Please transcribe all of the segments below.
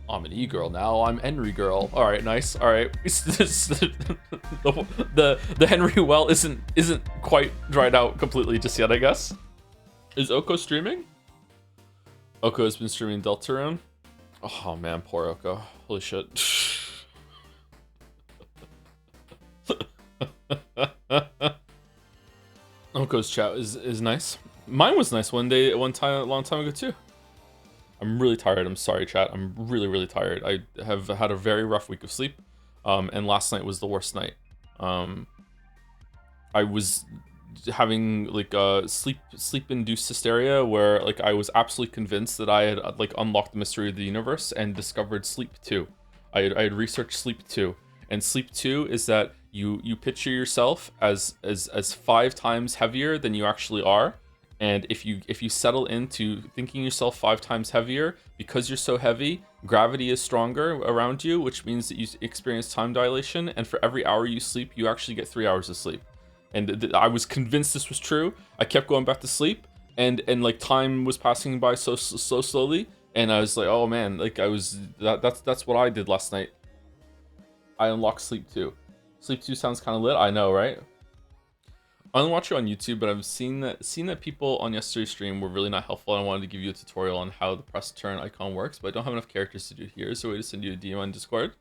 I'm an e-girl now. I'm Henry girl. All right, nice. All right, the Henry well isn't quite dried out completely just yet, I guess. Is Oko streaming? Oko has been streaming Deltarune. Oh man, poor Oko. Holy shit. Oko's chat is nice. Mine was nice one time, a long time ago too. I'm really tired. I'm sorry, chat. I'm really tired. I have had a very rough week of sleep, and last night was the worst night. I was having like a sleep-induced hysteria where like I was absolutely convinced that I had like unlocked the mystery of the universe and discovered Sleep 2. I had researched Sleep 2, and Sleep 2 is that you picture yourself as 5 times heavier than you actually are. And if you settle into thinking yourself 5 times heavier, because you're so heavy, gravity is stronger around you, which means that you experience time dilation. And for every hour you sleep, you actually get 3 hours of sleep. And I was convinced this was true. I kept going back to sleep, and like time was passing by so slowly. And I was like, oh man, like that's what I did last night. I unlocked Sleep 2. Sleep 2 sounds kind of lit. I know, right? I only watch it on YouTube, but I've seen that people on yesterday's stream were really not helpful. I wanted to give you a tutorial on how the press turn icon works, but I don't have enough characters to do it here, so I just send you a DM on Discord.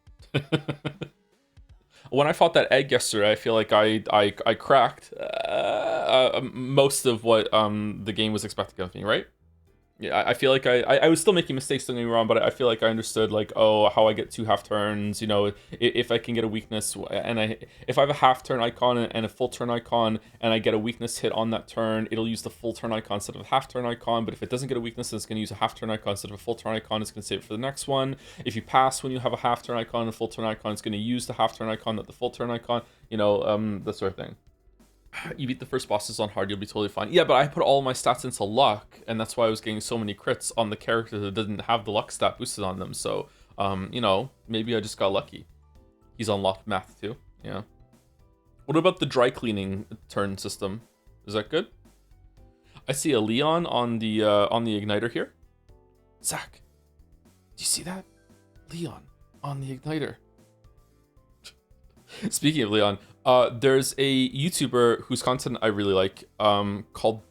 When I fought that egg yesterday, I feel like I cracked most of what the game was expecting of me, right? Yeah, I feel like I was still making mistakes, don't get me wrong, but I feel like I understood like, oh, how I get 2 half turns, you know, if I can get a weakness, and if I have a half turn icon and a full turn icon, and I get a weakness hit on that turn, it'll use the full turn icon instead of a half turn icon. But if it doesn't get a weakness, then it's going to use a half turn icon instead of a full turn icon. It's going to save it for the next one. If you pass when you have a half turn icon and a full turn icon, it's going to use the half turn icon, not the full turn icon, you know, that sort of thing. You beat the first bosses on hard, you'll be totally fine. Yeah, but I put all my stats into luck, and that's why I was getting so many crits on the character that didn't have the luck stat boosted on them. So, you know, maybe I just got lucky. He's unlocked math too. Yeah. What about the dry cleaning turn system? Is that good? I see a Leon on the igniter here. Zach, do you see that? Leon on the igniter. Speaking of Leon, there's a YouTuber whose content I really like, called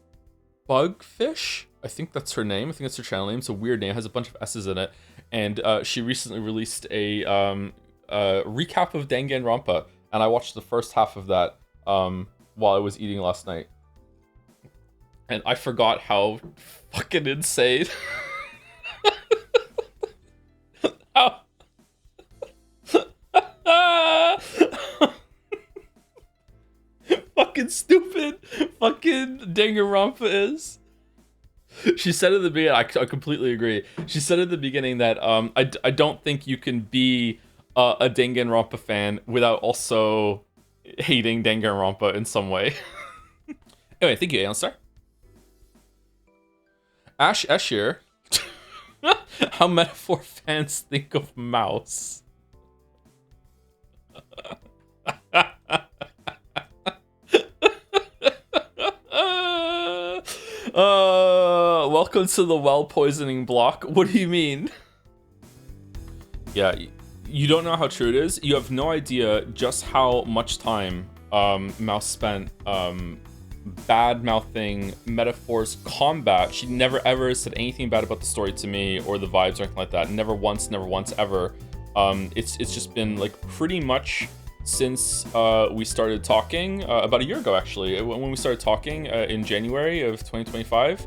Bugfish. I think that's her name. I think that's her channel name. It's a weird name. It has a bunch of S's in it. And she recently released a recap of Danganronpa, and I watched the first half of that while I was eating last night. And I forgot how fucking insane. How fucking stupid fucking Danganronpa is. She said at the beginning, I completely agree. She said at the beginning that I don't think you can be a Danganronpa fan without also hating Danganronpa in some way. Anyway, thank you, Ansar. Ash Escher. How Metaphor fans think of Mouse. Welcome to the well poisoning block. What do you mean? Yeah, you don't know how true it is. You have no idea just how much time Mouse spent bad mouthing Metaphor's combat. She never ever said anything bad about the story to me or the vibes or anything like that. Never once ever. It's just been like pretty much since we started talking about a year ago, actually, when we started talking in January of 2025.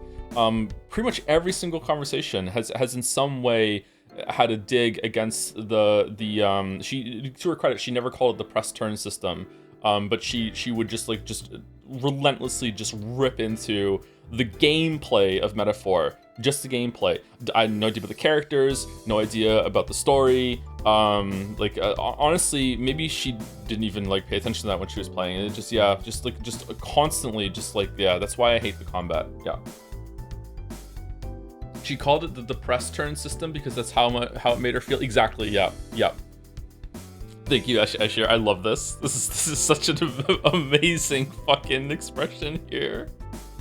Pretty much every single conversation has in some way had a dig against the she, to her credit, she never called it the press turn system, but she would just relentlessly just rip into the gameplay of Metaphor. Just the gameplay. I had no idea about the characters, no idea about the story. Honestly, maybe she didn't even pay attention to that when she was playing it. Just constantly, that's why I hate the combat. Yeah. She called it the press turn system because that's how it made her feel. Exactly. Yeah. Thank you, Ashir. I love this. This is such an amazing fucking expression here.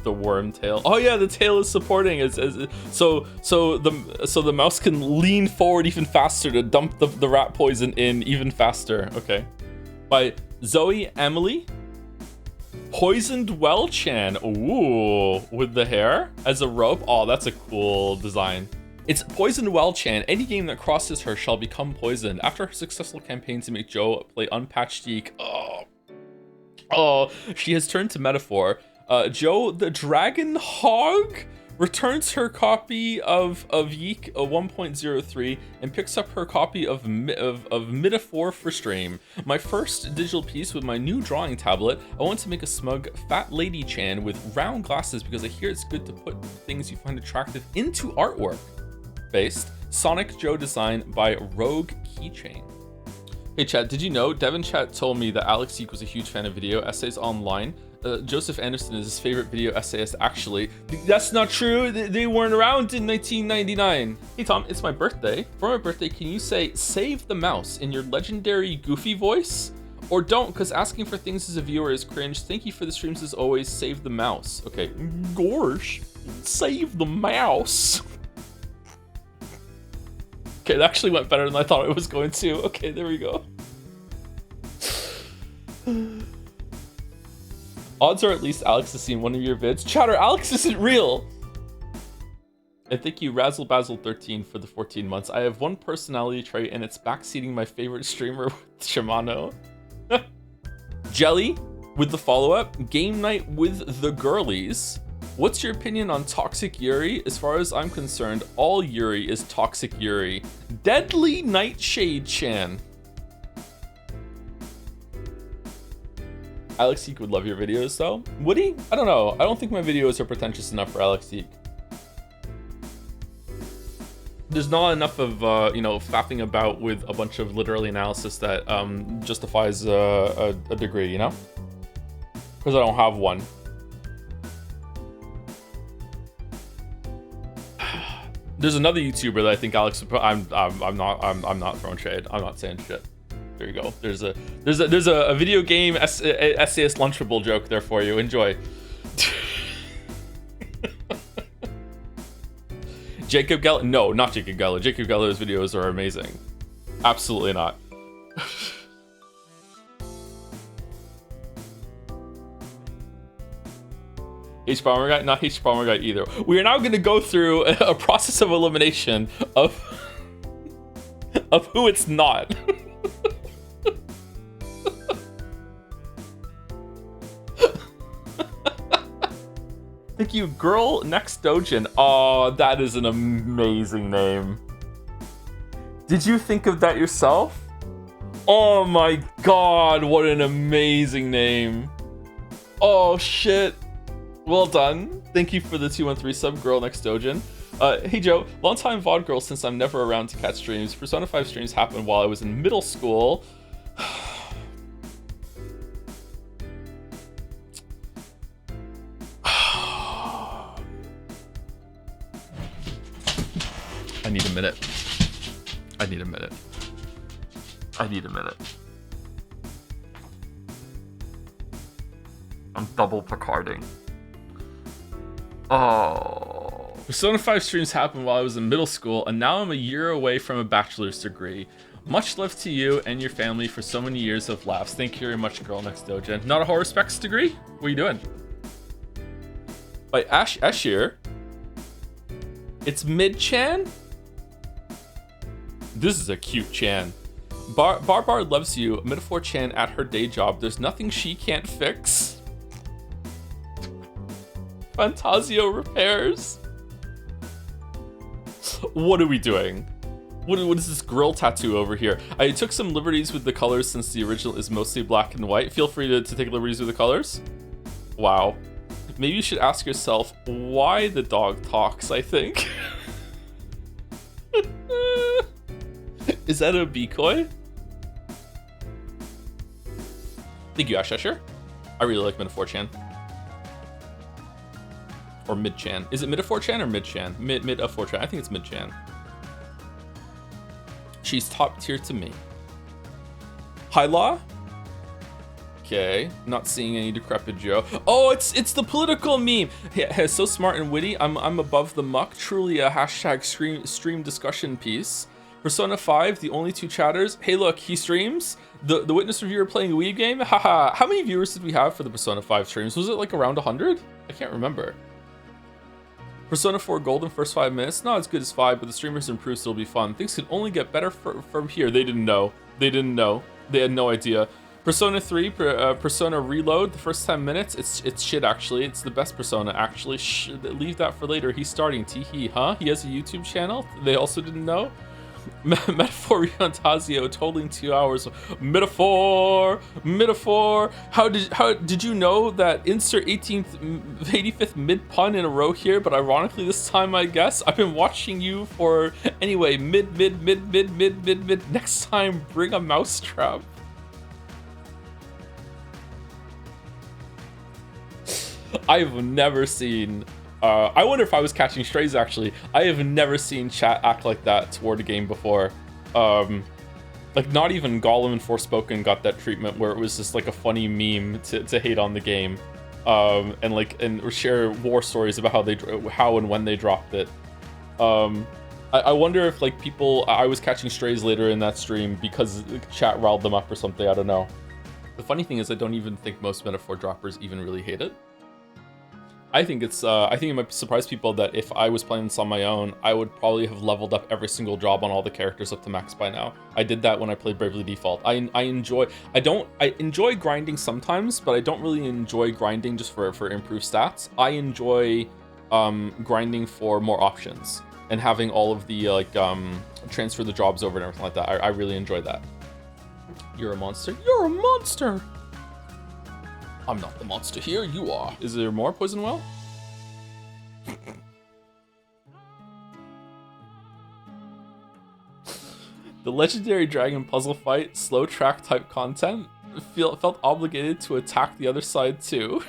the worm tail. Oh yeah, the tail is supporting so the mouse can lean forward even faster to dump the rat poison in even faster. Okay. By Zoe Emily. Poisoned Well-chan. Ooh, with the hair as a rope. Oh, that's a cool design. It's Poisoned Well-chan. Any game that crosses her shall become poisoned. After her successful campaign to make Joe play unpatched Yeek. Oh, she has turned to metaphor. Joe the Dragon Hog returns her copy of Yeek 1.03 and picks up her copy of Metaphor for Stream. My first digital piece with my new drawing tablet. I want to make a smug fat lady Chan with round glasses because I hear it's good to put things you find attractive into artwork. Based Sonic Joe design by Rogue Keychain. Hey chat, did you know Devin Chat told me that Alex Yeek was a huge fan of video essays online? Joseph Anderson is his favorite video essayist, actually. That's not true. They weren't around in 1999. Hey Tom, it's my birthday. For my birthday, can you say "Save the Mouse" in your legendary Goofy voice? Or don't, because asking for things as a viewer is cringe. Thank you for the streams as always. Save the mouse. Okay, gosh, save the mouse. Okay, it actually went better than I thought it was going to. Okay, there we go. Odds are at least Alex has seen one of your vids. Chatter, Alex isn't real! And thank you, RazzleBazzle13 for the 14 months. I have one personality trait and it's backseating my favorite streamer with Shimano. Jelly with the follow-up. Game night with the girlies. What's your opinion on Toxic Yuri? As far as I'm concerned, all Yuri is Toxic Yuri. Deadly Nightshade Chan. Alex Yeek would love your videos though. Would he? I don't know. I don't think my videos are pretentious enough for Alex Yeek. There's not enough of, faffing about with a bunch of literary analysis that justifies a degree, you know? Because I don't have one. There's another YouTuber that I think Alex would I'm not throwing shade. I'm not saying shit. There you go. There's a video game essayist Lunchable joke there for you. Enjoy. Jacob Gallo? No, not Jacob Gallo. Jacob Gallo's videos are amazing. Absolutely not. H Bomber Guy? Not H Bomber Guy either. We are now going to go through a process of elimination of who it's not. Thank you, Girl Next Dojin. Oh, that is an amazing name. Did you think of that yourself? Oh my god, what an amazing name. Oh shit. Well done. Thank you for the 213 sub, Girl Next Dojin. Hey Joe, long time VOD girl since I'm never around to catch streams. Persona 5 streams happened while I was in middle school. I need a minute. I need a minute. I need a minute. I'm double Picarding. Oh. Persona 5 streams happened while I was in middle school, and now I'm a year away from a bachelor's degree. Much love to you and your family for so many years of laughs. Thank you very much, Girl Next Dojin. Not a horror specs degree? What are you doing? By Ashir. It's Mid-chan? This is a cute Chan. Bar loves you. Metaphor Chan at her day job. There's nothing she can't fix. Fantasio repairs. What are we doing? What is this grill tattoo over here? I took some liberties with the colors since the original is mostly black and white. Feel free to take liberties with the colors. Wow. Maybe you should ask yourself why the dog talks, I think. Is that a decoy? Thank you, Ash Escher. I really like Metaphor-chan. Or Mid-chan. Is it Metaphor-chan or Mid-chan? Mid-Mid-Mid-Chan. I think it's Mid-chan. She's top tier to me. Hyla? Okay, not seeing any decrepit Joe. Oh, it's the political meme. Yeah, so smart and witty. I'm above the muck. Truly a hashtag stream discussion piece. Persona 5, the only two chatters. Hey, look, he streams. The witness reviewer playing a Wii game. Haha. How many viewers did we have for the Persona 5 streams? Was it like around 100? I can't remember. Persona 4 Gold in first 5 minutes. Not as good as 5, but the streamers improved, so it'll be fun. Things can only get better from here. They didn't know. They didn't know. They had no idea. Persona 3, Persona Reload, the first 10 minutes, it's shit actually. It's the best Persona actually. Leave that for later. He's starting. Teehee, huh? He has a YouTube channel? They also didn't know? Metaphor Riantazio totaling 2 hours. Metaphor. How did you know that insert 85th mid pun in a row here? But ironically, this time I guess I've been watching you for anyway. Mid. Next time, bring a mousetrap. I've never seen. I wonder if I was catching strays actually. I have never seen chat act like that toward a game before. Like not even Gollum and Forspoken got that treatment where it was just like a funny meme to hate on the game, and share war stories about how and when they dropped it. I wonder if like I was catching strays later in that stream because chat riled them up or something. I don't know. The funny thing is I don't even think most metaphor droppers even really hate it. I think it might surprise people that if I was playing this on my own, I would probably have leveled up every single job on all the characters up to max by now. I did that when I played Bravely Default. I enjoy grinding sometimes, but I don't really enjoy grinding just for improved stats. I enjoy grinding for more options and having all of the transfer the jobs over and everything like that. I really enjoy that. You're a monster. You're a monster. I'm not the monster here, you are. Is there more Poison Well? The legendary dragon puzzle fight, slow track type content, felt obligated to attack the other side too.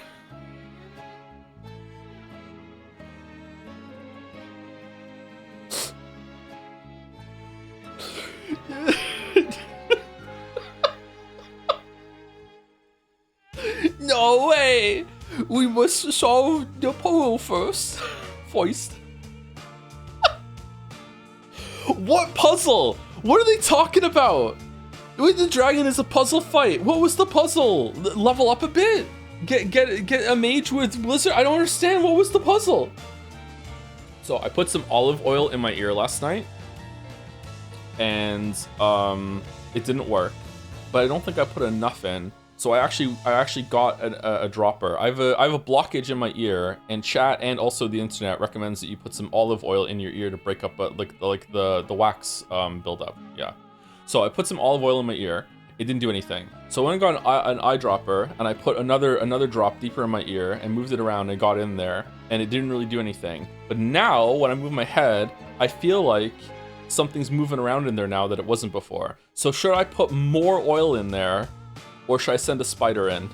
No way! We must solve the puzzle first. What puzzle? What are they talking about? The dragon is a puzzle fight. What was the puzzle? Level up a bit. Get a mage with Blizzard. I don't understand. What was the puzzle? So I put some olive oil in my ear last night, and it didn't work. But I don't think I put enough in. So I actually got a dropper. I have a blockage in my ear, and chat and also the internet recommends that you put some olive oil in your ear to break up the wax buildup. Yeah. So I put some olive oil in my ear. It didn't do anything. So I went and got an eyedropper, and I put another drop deeper in my ear and moved it around and got in there, and it didn't really do anything. But now when I move my head, I feel like something's moving around in there now that it wasn't before. So should I put more oil in there? Or should I send a spider in?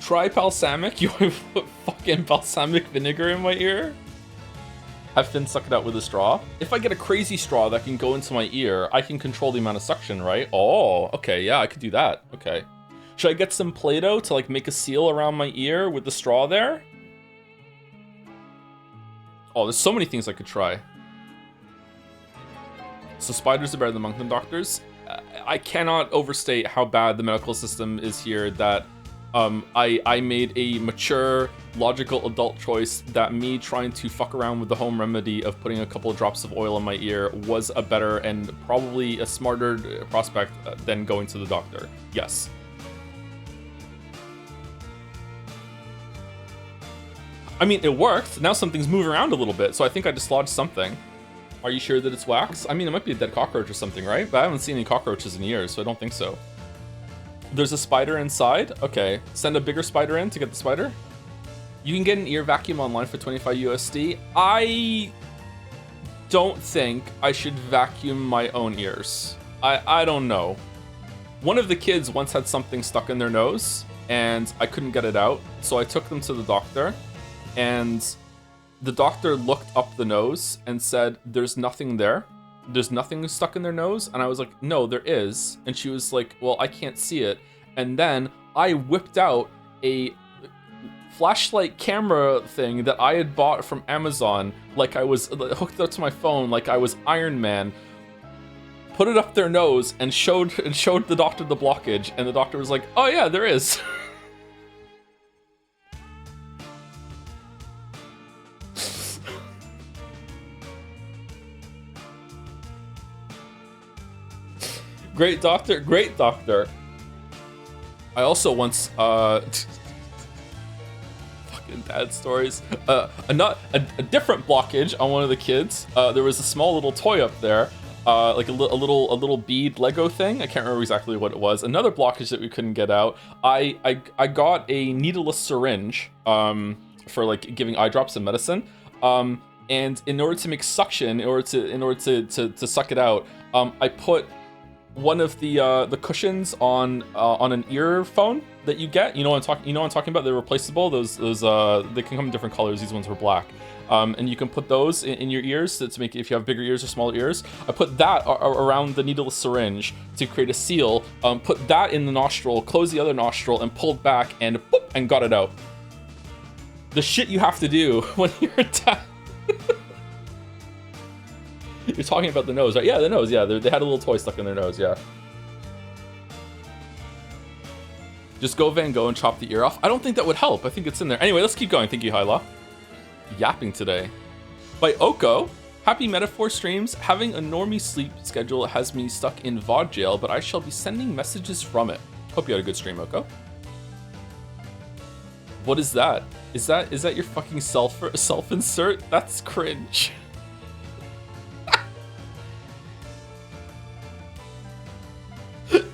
Try balsamic? You want to put fucking balsamic vinegar in my ear? Have Finn suck it out with a straw? If I get a crazy straw that can go into my ear, I can control the amount of suction, right? Oh, okay, yeah, I could do that. Okay. Should I get some Play-Doh to like make a seal around my ear with the straw there? Oh, there's so many things I could try. So spiders are better than monk than doctors? I cannot overstate how bad the medical system is here, that I made a mature, logical adult choice that me trying to fuck around with the home remedy of putting a couple of drops of oil in my ear was a better and probably a smarter prospect than going to the doctor. Yes. I mean, it worked. Now something's moving around a little bit, so I think I dislodged something. Are you sure that it's wax? I mean, it might be a dead cockroach or something, right? But I haven't seen any cockroaches in years, so I don't think so. There's a spider inside? Okay. Send a bigger spider in to get the spider? You can get an ear vacuum online for 25 USD. I don't think I should vacuum my own ears. I don't know. One of the kids once had something stuck in their nose, and I couldn't get it out, so I took them to the doctor, and the doctor looked up the nose and said, "There's nothing there." there's nothing stuck in their nose? And I was like, no, there is. And she was like, well, I can't see it. And then I whipped out a flashlight camera thing that I had bought from Amazon, like I was hooked up to my phone, like I was Iron Man, put it up their nose and showed the doctor the blockage, and the doctor was like, oh yeah, there is. Great doctor, great doctor. I also once, fucking dad stories. A different blockage on one of the kids. There was a small little toy up there, like a little bead Lego thing. I can't remember exactly what it was. Another blockage that we couldn't get out. I got a needleless syringe, for like giving eye drops and medicine. And in order to make suction, in order to suck it out, I put one of the cushions on an earphone that you get. You know what I'm talking about? They're replaceable. Those they can come in different colors. These ones were black. And you can put those in your ears to make, if you have bigger ears or smaller ears. I put that around the needleless syringe to create a seal. Put that in the nostril, close the other nostril, and pulled back, and boop, and got it out. The shit you have to do when you're attacked. You're talking about the nose, right? Yeah, the nose, yeah. They had a little toy stuck in their nose, yeah. Just go Van Gogh and chop the ear off. I don't think that would help. I think it's in there. Anyway, let's keep going. Thank you, Hyla. Yapping today. By Oko. Happy Metaphor streams. Having a normie sleep schedule has me stuck in VOD jail, but I shall be sending messages from it. Hope you had a good stream, Oko. What is that? Is that your fucking self-insert? That's cringe.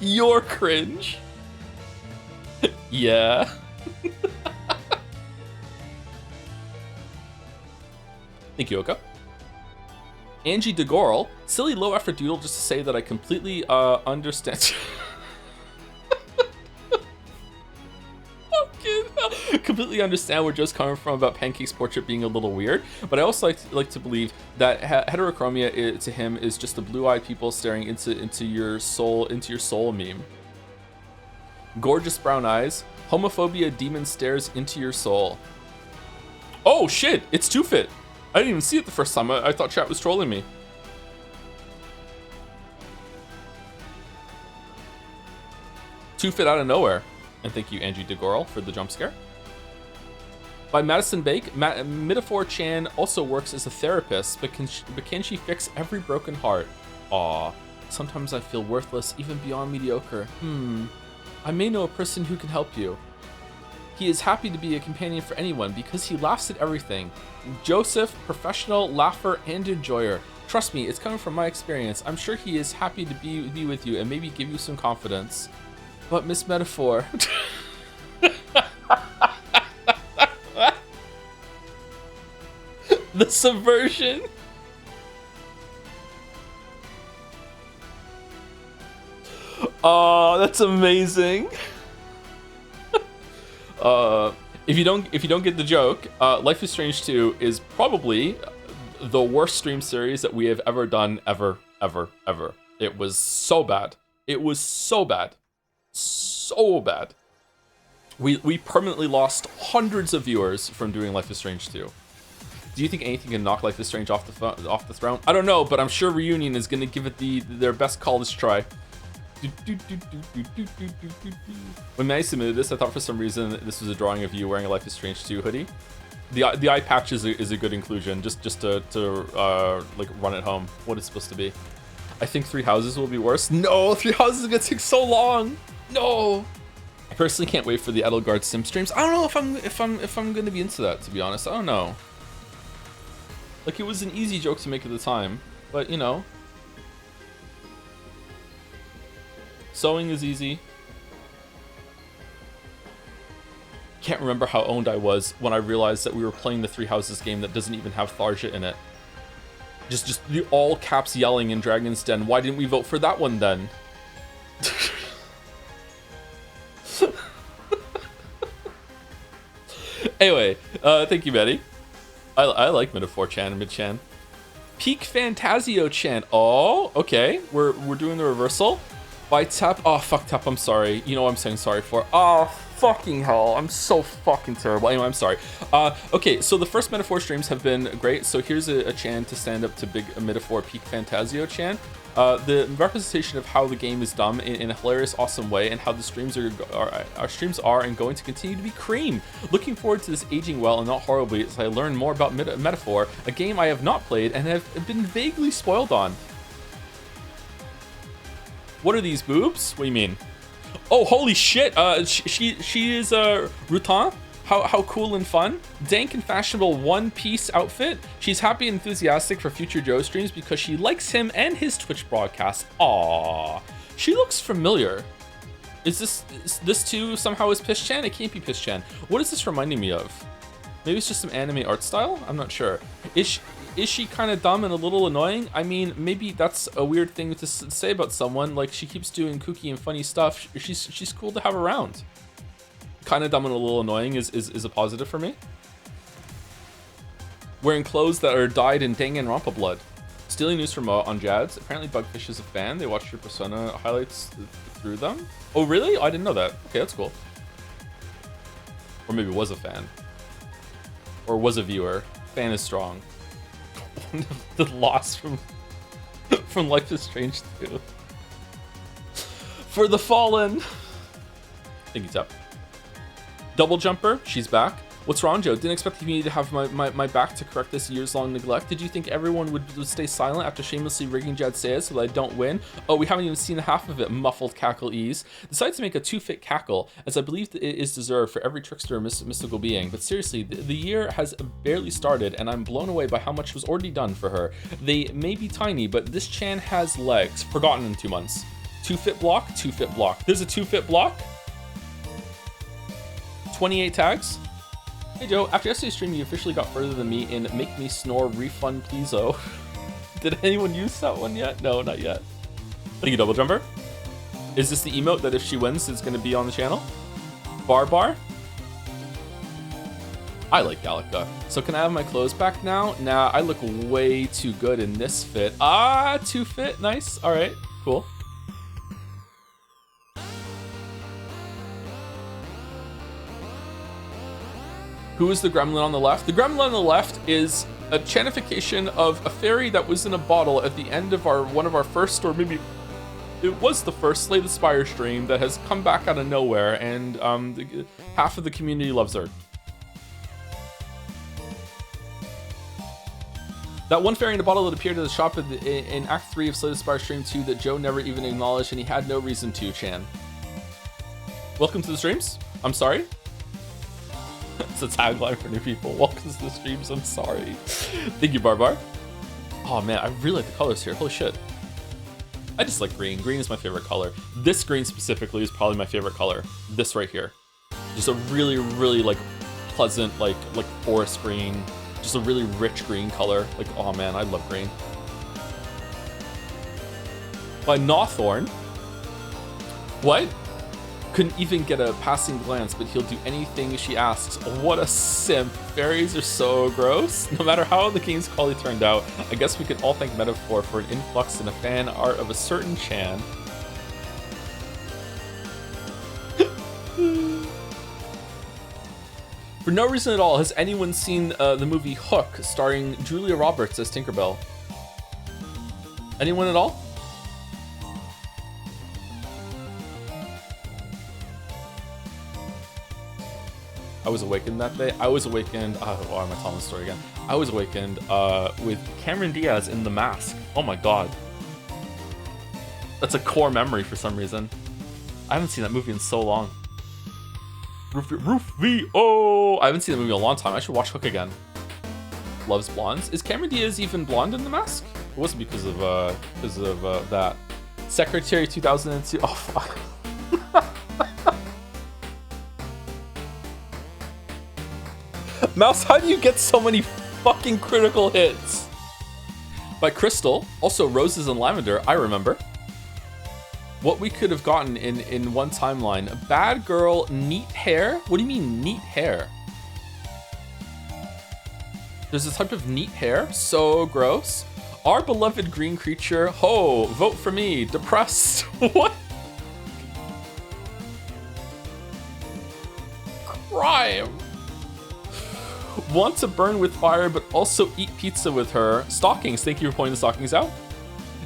You're cringe. Yeah. Thank you, Oka. Angie DeGorl, silly low effort doodle just to say that I completely understand. Completely understand where Joe's coming from about Pancake's portrait being a little weird, but I also like to believe that heterochromia to him is just the blue-eyed people staring into your soul meme. Gorgeous brown eyes, homophobia demon stares into your soul. Oh shit, it's Two-Fit. I didn't even see it the first time. I thought chat was trolling me. Two-Fit out of nowhere. And thank you, Angie DeGorl, for the jump scare. By Madison Bake, Metaphor Chan also works as a therapist, but can she fix every broken heart? Aw, sometimes I feel worthless, even beyond mediocre. I may know a person who can help you. He is happy to be a companion for anyone because he laughs at everything. Joseph, professional, laugher, and enjoyer. Trust me, it's coming from my experience. I'm sure he is happy to be with you and maybe give you some confidence. But Miss Metaphor... The subversion. Oh, that's amazing. If you don't get the joke, Life is Strange 2 is probably the worst stream series that we have ever done, ever. It was so bad. It was so bad. So bad. We permanently lost hundreds of viewers from doing Life is Strange 2. Do you think anything can knock Life is Strange off the throne? I don't know, but I'm sure Reunion is gonna give it their best college try. When Maddie submitted this, I thought for some reason this was a drawing of you wearing a Life is Strange 2 hoodie. The eye patch is a good inclusion, just to like run it home. What it's supposed to be. I think Three Houses will be worse. No, Three Houses is gonna take so long. No. I personally can't wait for the Edelgard Sim streams. I don't know if I'm gonna be into that, to be honest. I don't know. Like, it was an easy joke to make at the time, but you know, sewing is easy. Can't remember how owned I was when I realized that we were playing the Three Houses game that doesn't even have Tharja in it. Just the all caps yelling in Dragon's Den. Why didn't we vote for that one then? Anyway, thank you, Betty. I like Metaphor Chan and Mid-Chan. Peak Fantasio chant. Oh, okay. We're doing the reversal. By tap. Oh, fuck tap. I'm sorry. You know what I'm saying sorry for. Oh, fucking hell. I'm so fucking terrible. Anyway, I'm sorry. Okay, so the first Metaphor streams have been great. So here's a chant to stand up to big Metaphor Peak Fantasio chant. The representation of how the game is dumb in a hilarious, awesome way, and how the streams our streams are and going to continue to be cream. Looking forward to this aging well and not horribly as I learn more about Metaphor, a game I have not played and have been vaguely spoiled on. What are these boobs? What do you mean? Oh, holy shit! She is Rutan. How cool and fun. Dank and fashionable one-piece outfit. She's happy and enthusiastic for future Joe streams because she likes him and his Twitch broadcast. Aww. She looks familiar. Is this too somehow is Piss-chan? It can't be Piss-chan. What is this reminding me of? Maybe it's just some anime art style? I'm not sure. Is she kind of dumb and a little annoying? I mean, maybe that's a weird thing to say about someone. Like, she keeps doing kooky and funny stuff. She's cool to have around. Kind of dumb and a little annoying is a positive for me. Wearing clothes that are dyed in Danganronpa blood. Stealing news from on Jads. Apparently Bugfish is a fan. They watched your Persona highlights through them. Oh, really? I didn't know that. Okay, that's cool. Or maybe was a fan. Or was a viewer. Fan is strong. The loss from Life is Strange 2. For the Fallen. Thank you, Tap. Double Jumper, she's back. What's wrong, Joe? Didn't expect me to have my back to correct this years-long neglect. Did you think everyone would stay silent after shamelessly rigging Jad Sayas so that I don't win? Oh, we haven't even seen half of it. Muffled cackle ease. Decided to make a two-fit cackle, as I believe it is deserved for every trickster and mystical being. But seriously, the year has barely started, and I'm blown away by how much was already done for her. They may be tiny, but this Chan has legs. Forgotten in 2 months. Two-fit block, two-fit block. There's a two-fit block. 28 tags. Hey Joe, after yesterday's stream, you officially got further than me in Make Me Snore Refund Pleaso. Did anyone use that one yet? No, not yet. Thank you, Double Jumper. Is this the emote that if she wins, is going to be on the channel? Bar. I like Gallica. So can I have my clothes back now? Nah, I look way too good in this fit. Ah, two fit. Nice. All right, cool. Who is the gremlin on the left? The gremlin on the left is a chanification of a fairy that was in a bottle at the end of one of our first, or maybe it was the first Slay the Spire stream that has come back out of nowhere, and half of the community loves her. That one fairy in a bottle that appeared at the shop in Act 3 of Slay the Spire stream 2 that Joe never even acknowledged, and he had no reason to, Chan. Welcome to the streams. I'm sorry. It's a tagline for new people. Welcome to the streams. I'm sorry. Thank you, Barbar. Oh man, I really like the colors here. Holy shit. I just like green. Green is my favorite color. This green specifically is probably my favorite color. This right here. Just a really, really like pleasant, like forest green. Just a really rich green color. Like, oh man, I love green. By Gnawthorn. What? Couldn't even get a passing glance, but he'll do anything she asks. What a simp. Fairies are so gross. No matter how the game's quality turned out, I guess we can all thank Metaphor for an influx in a fan art of a certain Chan. For no reason at all, has anyone seen the movie Hook, starring Julia Roberts as Tinkerbell? Anyone at all? I was awakened that day. I was awakened. Oh, why am I telling the story again? I was awakened with Cameron Diaz in The Mask. Oh my god. That's a core memory for some reason. I haven't seen that movie in so long. Rufio! I haven't seen the movie in a long time. I should watch Hook again. Loves blondes. Is Cameron Diaz even blonde in The Mask? It wasn't because of that. Secretary 2002. Oh fuck. Mouse, how do you get so many fucking critical hits? By Crystal, also Roses and Lavender, I remember. What we could have gotten in one timeline. Bad girl, neat hair? What do you mean neat hair? There's a type of neat hair? So gross. Our beloved green creature. Ho, vote for me. Depressed. What? Crime. Want to burn with fire, but also eat pizza with her. Stockings. Thank you for pointing the stockings out.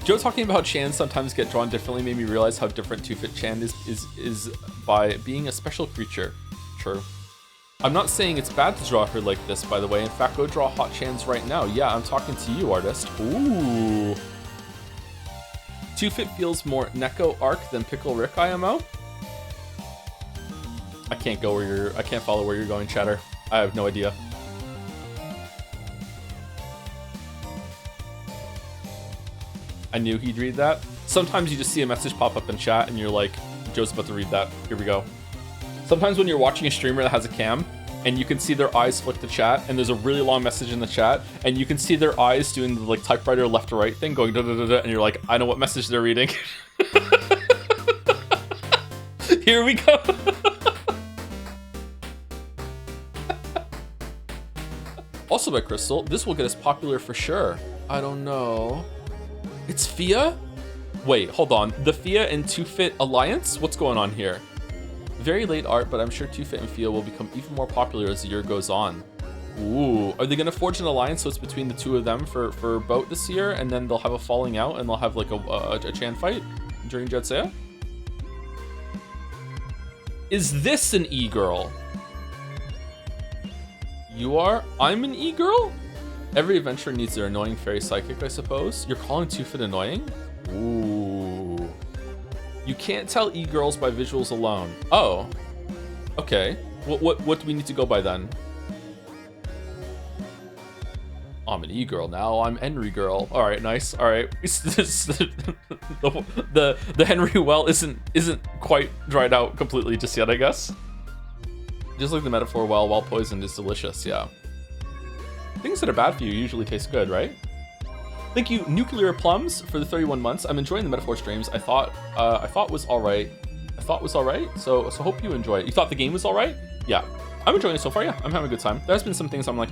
Joe talking about Chan sometimes get drawn differently made me realize how different 2-Fit Chan is by being a special creature. True. I'm not saying it's bad to draw her like this, by the way. In fact, go draw hot Chans right now. Yeah, I'm talking to you, artist. Ooh. 2-Fit feels more Neko arc than Pickle Rick IMO. I can't follow where you're going, chatter. I have no idea. I knew he'd read that. Sometimes you just see a message pop up in chat and you're like, Joe's about to read that. Here we go. Sometimes when you're watching a streamer that has a cam and you can see their eyes flick to chat and there's a really long message in the chat and you can see their eyes doing the like typewriter left to right thing going da da da da and you're like, I know what message they're reading. Here we go. Also by Crystal, this will get us popular for sure. I don't know. It's Fia? Wait, hold on. The Fia and 2-Fit alliance? What's going on here? Very late art, but I'm sure 2-Fit and Fia will become even more popular as the year goes on. Ooh, are they gonna forge an alliance so it's between the two of them for Boat this year, and then they'll have a falling out and they'll have like a Chan fight during Jetsea? Is this an e-girl? You are? I'm an e-girl? Every adventurer needs their annoying fairy psychic, I suppose. You're calling 2-Fit annoying? Ooh. You can't tell e-girls by visuals alone. Oh. Okay. What do we need to go by then? I'm an e-girl now. I'm Henry girl. All right, nice. All right. the Henry well isn't quite dried out completely just yet, I guess. Just like the metaphor well poisoned is delicious. Yeah. Things that are bad for you usually taste good, right? Thank you, Nuclear Plums, for the 31 months. I'm enjoying the metaphor streams. I thought was all right. So hope you enjoy it. You thought the game was all right? Yeah, I'm enjoying it so far. Yeah, I'm having a good time. There's been some things I'm like,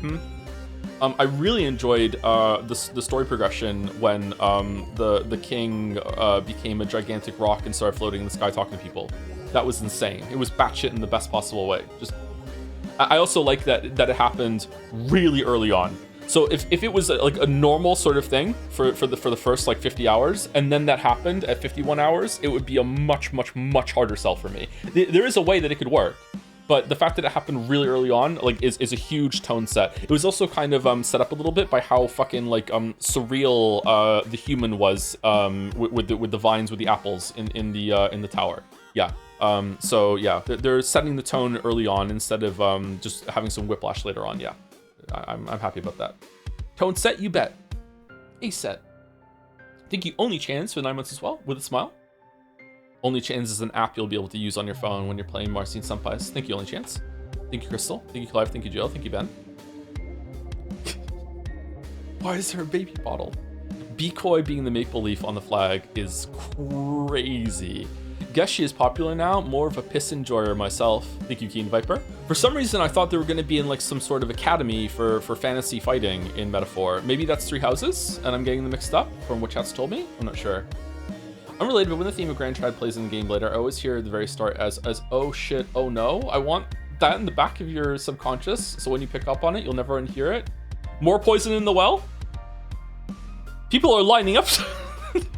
I really enjoyed the story progression when the king became a gigantic rock and started floating in the sky talking to people. That was insane. It was batshit in the best possible way. I also like that it happened really early on. So if it was like a normal sort of thing for the first like 50 hours, and then that happened at 51 hours, it would be a much harder sell for me. There is a way that it could work, but the fact that it happened really early on like is a huge tone set. It was also kind of set up a little bit by how fucking like surreal the human was with the vines with the apples in the tower. Yeah. So yeah, they're setting the tone early on instead of just having some whiplash later on. Yeah, I'm happy about that. Tone set, you bet. A set. Thank you, Only Chance, for 9 months as well, with a smile. Only Chance is an app you'll be able to use on your phone when you're playing Marcin Senpais. Thank you, Only Chance. Thank you, Crystal. Thank you, Clive. Thank you, Jill. Thank you, Ben. Why is there a baby bottle? Decoy being the maple leaf on the flag is crazy. Guess she is popular now. More of a piss enjoyer myself. Thank you, Keen Viper. For some reason, I thought they were going to be in like some sort of academy for fantasy fighting in Metaphor. Maybe that's Three Houses, and I'm getting them mixed up from what chat's told me. I'm not sure. Unrelated, but when the theme of Grand Trad plays in the game later, I always hear at the very start as oh shit, oh no. I want that in the back of your subconscious, so when you pick up on it, you'll never unhear it. More poison in the well? People are lining up.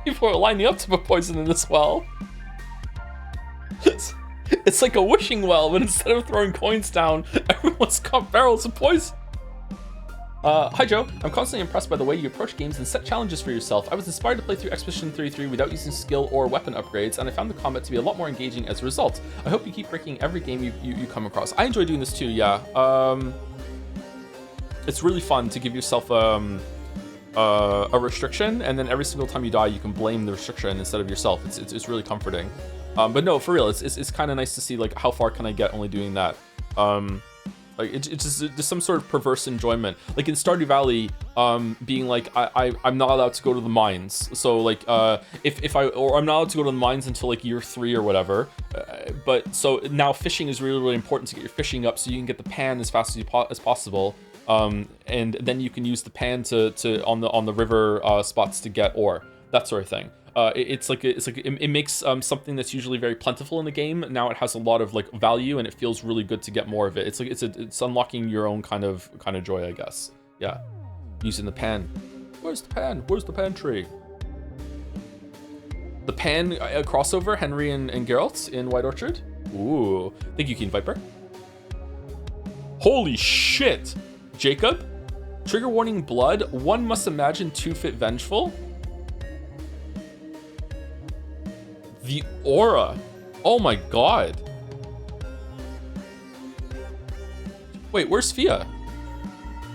People are lining up to put poison in this well. It's like a wishing well, but instead of throwing coins down, everyone's got barrels of poison. Hi Joe, I'm constantly impressed by the way you approach games and set challenges for yourself. I was inspired to play through Expedition 33 without using skill or weapon upgrades, and I found the combat to be a lot more engaging as a result. I hope you keep breaking every game you come across. I enjoy doing this too, yeah. It's really fun to give yourself a restriction, and then every single time you die, you can blame the restriction instead of yourself. It's really comforting. But no, for real, it's kind of nice to see like how far can I get only doing that. Like it's just some sort of perverse enjoyment. Like in Stardew Valley, being like I'm not allowed to go to the mines. So like if I'm not allowed to go to the mines until like year 3 or whatever. But so now fishing is really important to get your fishing up so you can get the pan as fast as possible. and then you can use the pan to on the river spots to get ore, that sort of thing. It makes something that's usually very plentiful in the game. Now it has a lot of like value, and it feels really good to get more of it. It's unlocking your own kind of joy, I guess. Yeah, using the pan. Where's the pan? Where's the pantry? The pan crossover, Henry and Geralt in White Orchard. Ooh, thank you, Keen Viper. Holy shit, Jacob. Trigger warning: blood. One must imagine Two-Fit vengeful. The aura. Oh my god. Wait, where's Fia?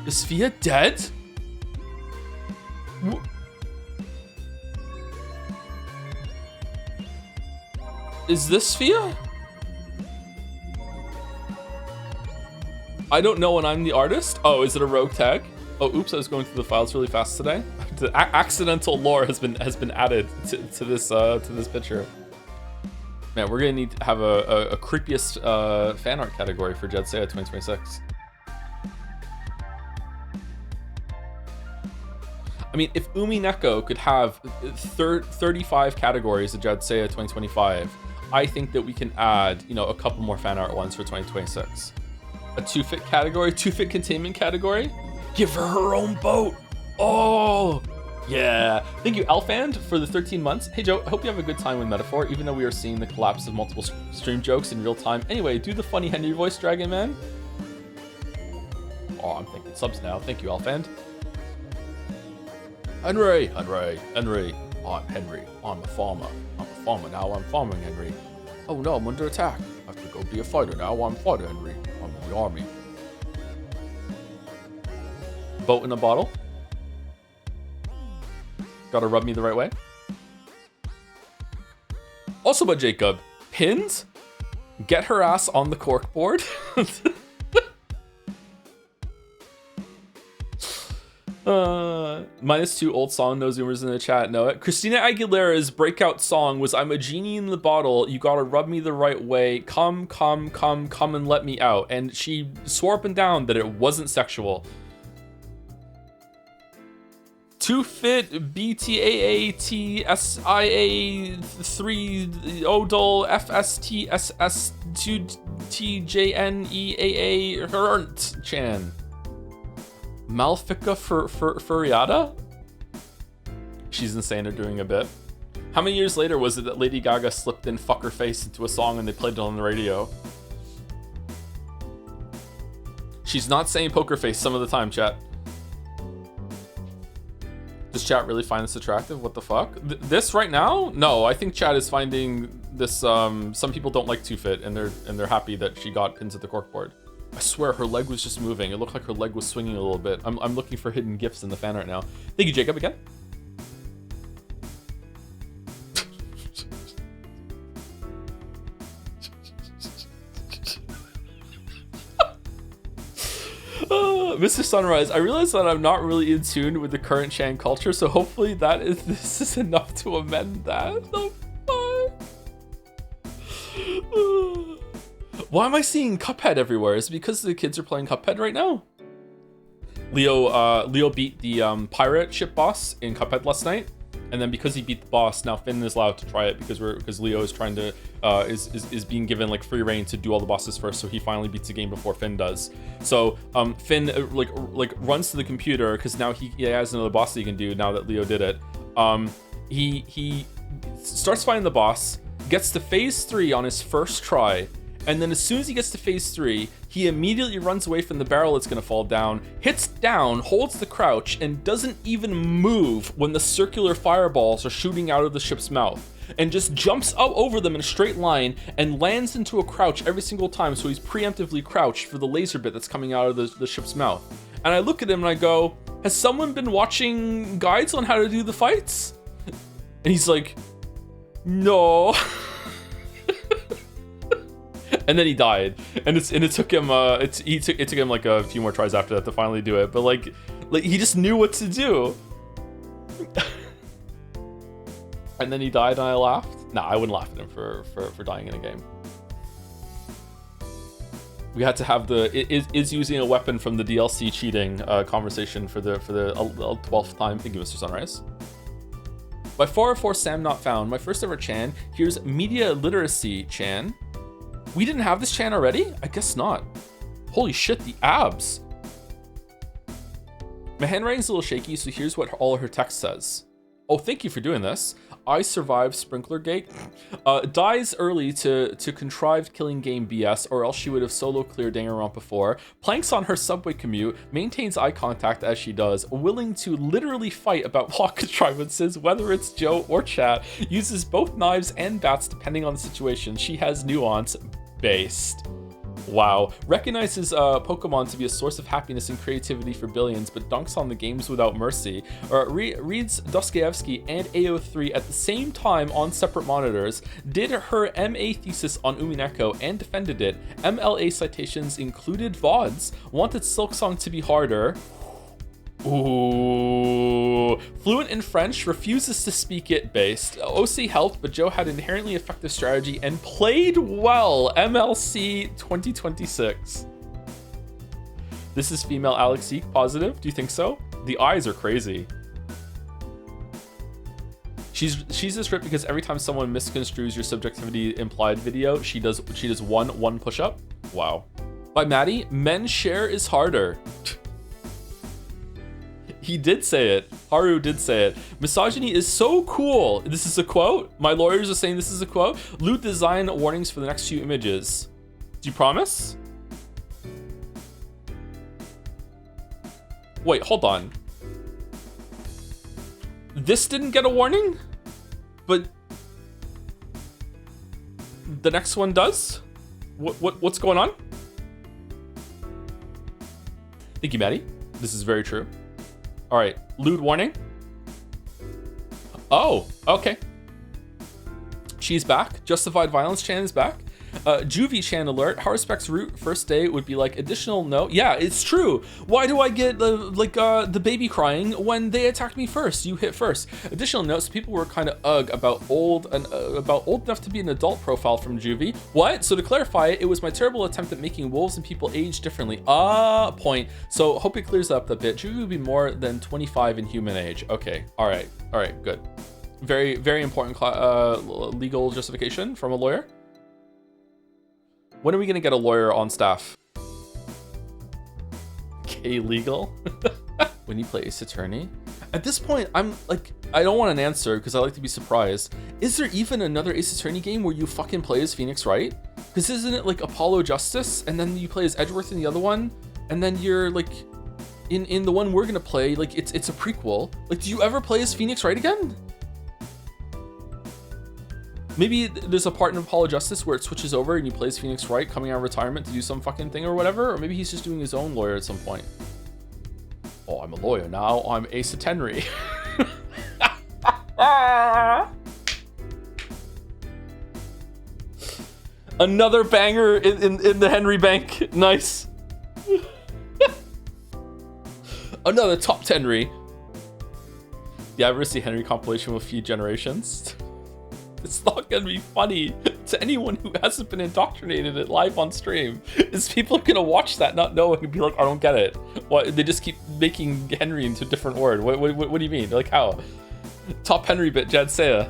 Is Fia dead? Is this Fia? I don't know when I'm the artist. Oh, is it a rogue tag? Oh, oops, I was going through the files really fast today. The accidental lore has been added to this picture. Man, we're gonna need to have a creepiest fan art category for Jed Seiya 2026. I mean, if Umi Neko could have 35 categories of Jed Seiya 2025, I think that we can add, you know, a couple more fan art ones for 2026. A Two-Fit category, Two-Fit containment category. Give her her own boat. Oh, yeah. Thank you, Elfand, for the 13 months. Hey, Joe, I hope you have a good time with Metaphor, even though we are seeing the collapse of multiple stream jokes in real time. Anyway, do the funny Henry voice, Dragon Man. Oh, I'm thinking subs now. Thank you, Elfand. Henry. I'm Henry. I'm a farmer. I'm a farmer now. I'm farming, Henry. Oh no, I'm under attack. I have to go be a fighter now. I'm fighter, Henry. I'm in the army. Boat in a bottle. Gotta rub me the right way. Also by Jacob, pins? Get her ass on the corkboard. -2 old song, no zoomers in the chat know it. Christina Aguilera's breakout song was "I'm a genie in the bottle, you gotta rub me the right way, come and let me out," and she swore up and down that it wasn't sexual. Two-Fit BTAATSIA 3 Odol FSTSS 2 TJNEAA Hernt Chan. Malfika Furiata? She's insane at doing a bit. How many years later was it that Lady Gaga slipped in "Fuck Her Face" into a song and they played it on the radio? She's not saying "poker face" some of the time, chat. Does chat really find this attractive? What the fuck? This right now? No, I think chat is finding this. Some people don't like Two-Fit, and they're happy that she got pins at the corkboard. I swear her leg was just moving. It looked like her leg was swinging a little bit. I'm looking for hidden gifts in the fan art now. Thank you, Jacob, again. Mr. Sunrise, I realize that I'm not really in tune with the current Chan culture, so hopefully this is enough to amend that. The fuck? Why am I seeing Cuphead everywhere? Is it because the kids are playing Cuphead right now? Leo beat the pirate ship boss in Cuphead last night, and then because he beat the boss, now Finn is allowed to try it because Leo is trying to is being given like free reign to do all the bosses first, so he finally beats the game before Finn does. So Finn like runs to the computer because now he has another boss that he can do now that Leo did it. He starts fighting the boss, gets to phase 3 on his first try. And then as soon as he gets to phase 3, he immediately runs away from the barrel that's gonna fall down, hits down, holds the crouch, and doesn't even move when the circular fireballs are shooting out of the ship's mouth, and just jumps up over them in a straight line and lands into a crouch every single time, so he's preemptively crouched for the laser bit that's coming out of the ship's mouth. And I look at him and I go, has someone been watching guides on how to do the fights? And he's like, no. And then he died, and it took him it took him like a few more tries after that to finally do it. But like he just knew what to do. And then he died, and I laughed. Nah, I wouldn't laugh at him for dying in a game. We had to have the is using a weapon from the DLC cheating conversation for the 12th time. Thank you, Mr. Sunrise. By 404 Sam Not Found, my first ever Chan. Here's Media Literacy Chan. We didn't have this Chan already? I guess not. Holy shit, the abs. My handwriting's a little shaky, so here's what all her text says. Oh, thank you for doing this. I survived Sprinkler Gate. Dies early to contrived killing game BS, or else she would have solo cleared Danganronpa before. Planks on her subway commute, maintains eye contact as she does, willing to literally fight about plot contrivances, whether it's Joe or chat, uses both knives and bats depending on the situation. She has nuance based. Wow. Recognizes Pokemon to be a source of happiness and creativity for billions, but dunks on the games without mercy. Reads Dostoevsky and AO3 at the same time on separate monitors. Did her MA thesis on Umineko and defended it. MLA citations included VODs. Wanted Silksong to be harder. Ooh. Fluent in French, refuses to speak it based. OC helped, but Joe had inherently effective strategy and played well. MLC 2026. This is female Alex Eek, positive. Do you think so? The eyes are crazy. She's just ripped because every time someone misconstrues your subjectivity implied video, she does one push-up. Wow. By Maddie, men's share is harder. He did say it. Haru did say it. Misogyny is so cool. This is a quote. My lawyers are saying this is a quote. Loot design warnings for the next few images. Do you promise? Wait, hold on. This didn't get a warning? But the next one does? What's going on? Thank you, Maddie. This is very true. All right, lewd warning. Oh, okay. She's back. Justified Violence Chan is back. Juvie Chan alert. Harspec's route first day would be like additional note. Yeah, it's true. Why do I get the baby crying when they attacked me first? You hit first. Additional notes. People were kind of about old enough to be an adult profile from Juvie. What? So to clarify, it was my terrible attempt at making wolves and people age differently. Point. So hope it clears up a bit. Juvie would be more than 25 in human age. Okay. All right. Good. Very, very important legal justification from a lawyer. When are we gonna get a lawyer on staff? Okay, legal. When you play Ace Attorney? At this point, I'm like, I don't want an answer because I like to be surprised. Is there even another Ace Attorney game where you fucking play as Phoenix Wright? Because isn't it like Apollo Justice and then you play as Edgeworth in the other one? And then you're like, in the one we're gonna play, like it's a prequel. Like, do you ever play as Phoenix Wright again? Maybe there's a part in Apollo Justice where it switches over and you play as Phoenix Wright coming out of retirement to do some fucking thing or whatever, or maybe he's just doing his own lawyer at some point. Oh, I'm a lawyer now. I'm Ace Attorney. Another banger in the Henry Bank. Nice. Another top Henry. The avarisi Henry compilation with few generations. It's not gonna be funny to anyone who hasn't been indoctrinated it live on stream. Is people are gonna watch that not knowing and be like, I don't get it. What? They just keep making Henry into a different word. What do you mean? Like how? Top Henry bit Jad Saya.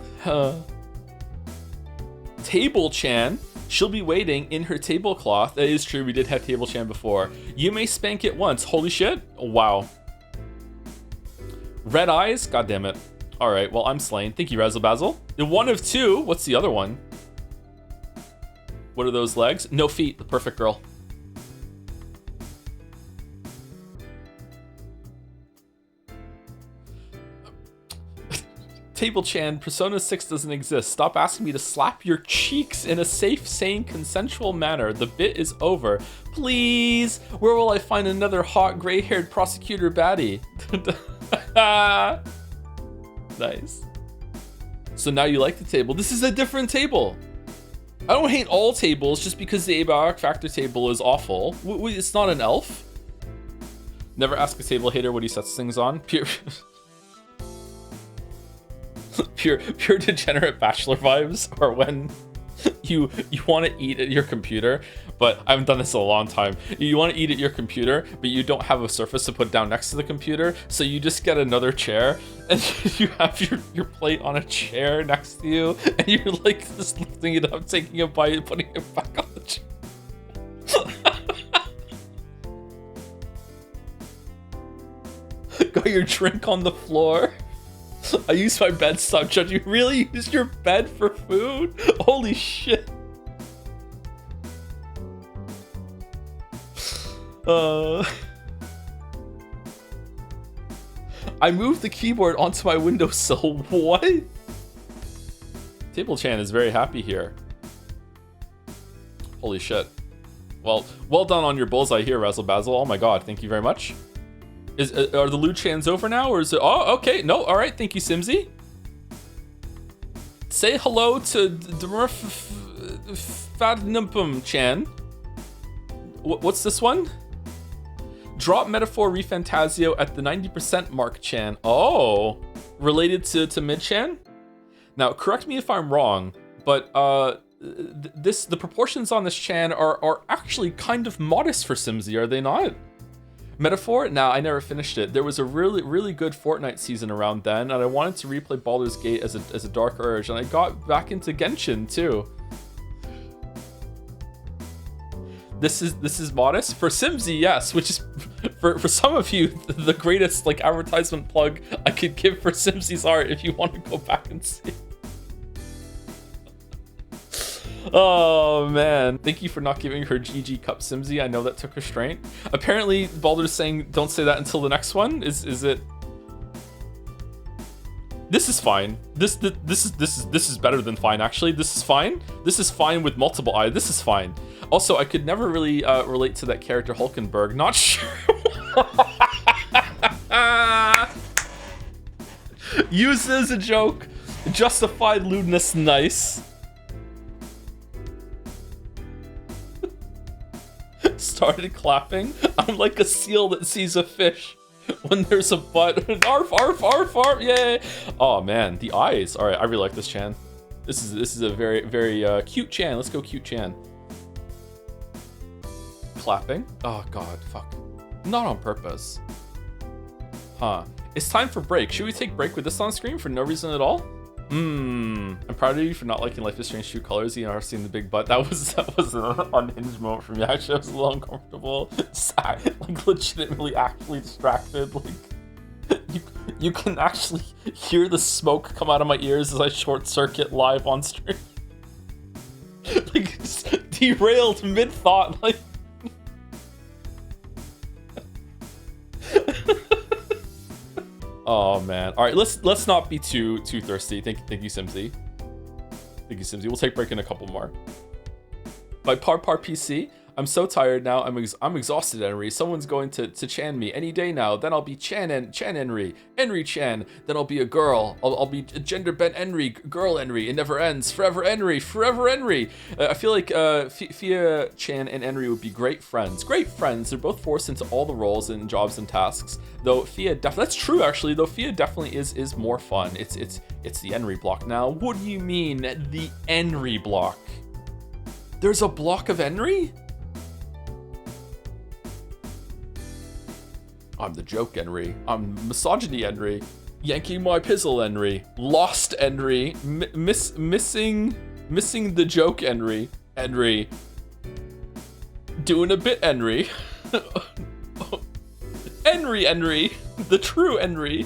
Table Chan. She'll be waiting in her tablecloth. That is true. We did have Table Chan before. You may spank it once. Holy shit. Wow. Red eyes. God damn it. All right, well, I'm slain. Thank you, Razzle Basil. The one of two. What's the other one? What are those legs? No feet. The perfect girl. Table Chan, Persona 6 doesn't exist. Stop asking me to slap your cheeks in a safe, sane, consensual manner. The bit is over. Please. Where will I find another hot, gray-haired prosecutor baddie? Nice. So now you like the table. This is a different table. I don't hate all tables just because the abiotic factor table is awful. It's not an elf. Never ask a table hater what he sets things on. Pure degenerate bachelor vibes, or when you want to eat at your computer, but I haven't done this in a long time. You want to eat at your computer, but you don't have a surface to put down next to the computer, so you just get another chair and you have your plate on a chair next to you, and you're like just lifting it up, taking a bite, and putting it back on the chair. Got your drink on the floor. I use my bed, stop judging. You really use your bed for food? Holy shit. I moved the keyboard onto my windowsill. What? Table Chan is very happy here. Holy shit. Well done on your bullseye here, Razzle Bazzle. Oh my god, thank you very much. Are the loot chans over now, or is it? Oh, okay. No, all right. Thank you, Simsy. Say hello to Fadnumpum Chan. What's this one? Drop Metaphor Refantasio at the 90% mark, Chan. Oh, related to Mid Chan. Now, correct me if I'm wrong, but the proportions on this Chan are actually kind of modest for Simsy, are they not? Metaphor? Nah, I never finished it. There was a really good Fortnite season around then, and I wanted to replay Baldur's Gate as a dark urge, and I got back into Genshin too. This is modest for Simsy, yes, which is for some of you the greatest like advertisement plug I could give for Simsy's art if you want to go back and see. Oh man, thank you for not giving her GG cup, Simsy. I know that took restraint. Apparently Baldur's saying don't say that until the next one. Is it? This is fine. This is better than fine, actually. This is fine. This is fine with multiple I. This is fine. Also, I could never really relate to that character Hulkenberg. Not sure. Use it as a joke. Justified lewdness, nice. Started clapping. I'm like a seal that sees a fish when there's a butt. Arf, arf, arf, arf, yay. Oh man, the eyes. All right, I really like this Chan. This is a very cute Chan. Let's go cute Chan. Clapping. Oh god, fuck. Not on purpose. Huh. It's time for break. Should we take break with this on screen for no reason at all? I'm proud of you for not liking Life is Strange True Colors. You know, seeing the big butt. That was an unhinged moment for me. Actually, I was a little uncomfortable. Like legitimately, actually distracted. Like you can actually hear the smoke come out of my ears as I short circuit live on stream. Like just derailed mid thought. Like. Oh man. All right, let's not be too thirsty. Thank you, Simsy. Thank you, Simsy. We'll take a break in a couple more. By Par PC, I'm so tired now. I'm exhausted, Henry. Someone's going to Chan me any day now. Then I'll be Chan Henry Chan. Then I'll be a girl. I'll be gender bent Henry, girl Henry. It never ends. Forever Henry. I feel like Fia Chan and Henry would be great friends. They're both forced into all the roles and jobs and tasks. Though Fia that's true actually. Though Fia definitely is more fun. It's the Henry block now. What do you mean the Henry block? There's a block of Henry? I'm the joke Henry. I'm misogyny Henry. Yanking my pizzle Henry. Lost Henry. Missing the joke Henry. Doing a bit Henry. Henry. The true Henry.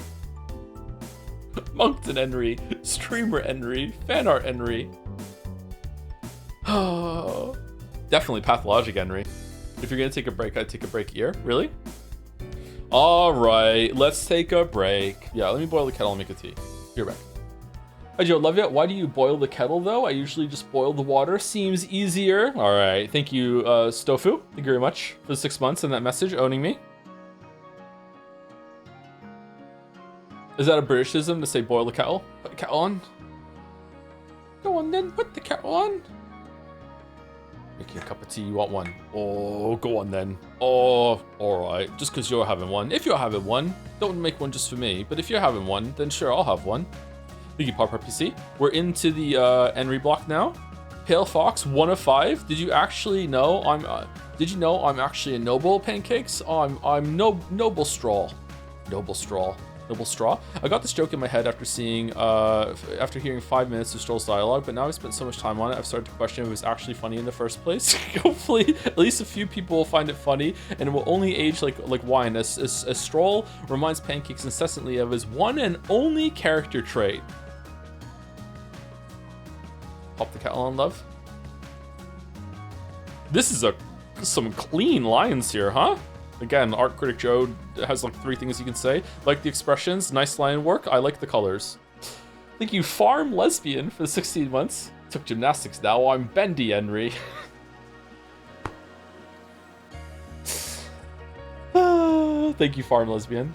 Moncton Henry. Streamer Henry. Fanart Henry. Oh, definitely pathologic Henry. If you're gonna take a break, I'd take a break here. Really? All right, let's take a break. Yeah, let me boil the kettle and make a tea. You're back. Hi Joe, love ya. Why do you boil the kettle though? I usually just boil the water. Seems easier. All right, thank you, Stofu. Thank you very much for the 6 months and that message owning me. Is that a Britishism to say boil the kettle? Put the kettle on. Go on then, put the kettle on. Make you a cup of tea, you want one? Oh, go on then. Oh, alright. Just because you're having one. If you're having one, don't make one just for me. But if you're having one, then sure, I'll have one. Thank you, Par PC. We're into the Henry block now. Pale Fox, 1 of 5. Did you actually know did you know I'm actually a noble, Pancakes? Oh, I'm noble straw. Noble straw. Noble straw. I got this joke in my head after after hearing 5 minutes of Stroll's dialogue, but now I've spent so much time on it, I've started to question if it was actually funny in the first place. Hopefully, at least a few people will find it funny, and it will only age like wine, as Stroll reminds Pancakes incessantly of his one and only character trait. Pop the kettle on, love. This is some clean lines here, huh? Again, art critic Joe has like 3 things you can say. Like the expressions, nice line work, I like the colors. Thank you, Farm Lesbian, for the 16 months. Took gymnastics now, I'm bendy, Henry. Thank you, Farm Lesbian.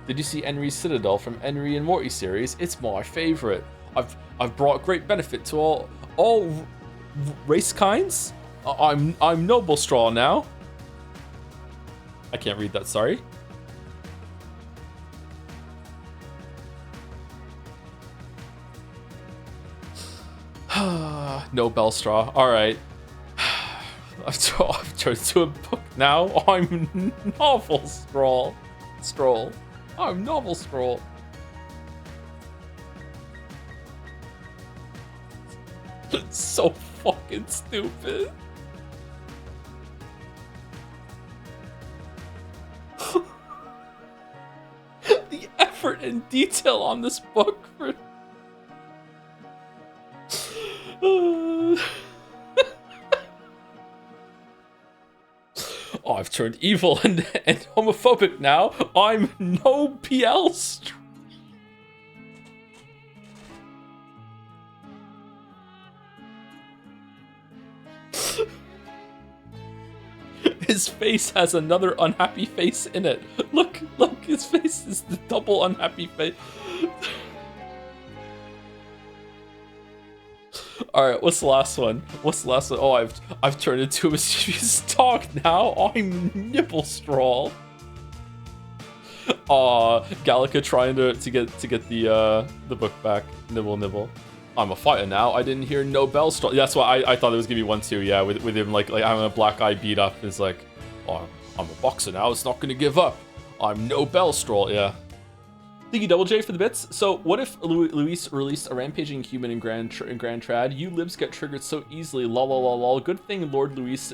Did you see Henry's Citadel from Henry and Morty series? It's my favorite. I've brought great benefit to all race kinds. I'm Noble Straw now. I can't read that, sorry. No Bellstraw. Alright. I've turned to a book now. I'm Novel Stroll. I'm Novel Stroll. It's so fucking stupid. The effort and detail on this book for... Oh, I've turned evil and homophobic now. I'm no PL. His face has another unhappy face in it. Look, his face is the double unhappy face. Alright, what's the last one? Oh, I've turned into a mischievous dog now. I'm Nibble Straw. Aw, Gallica trying to get the book back. Nibble. I'm a fighter now. I didn't hear no bell straw. That's why I thought it was gonna be 1-2. Yeah, with him like having a black eye beat up is like, oh, I'm a boxer now. It's not gonna give up. I'm no bell straw. Yeah. Thank you, Double J, for the bits. So, what if Luis released a rampaging human in Grand Trad? You libs get triggered so easily. Lol, lol, lol, lol. Good thing Lord Luis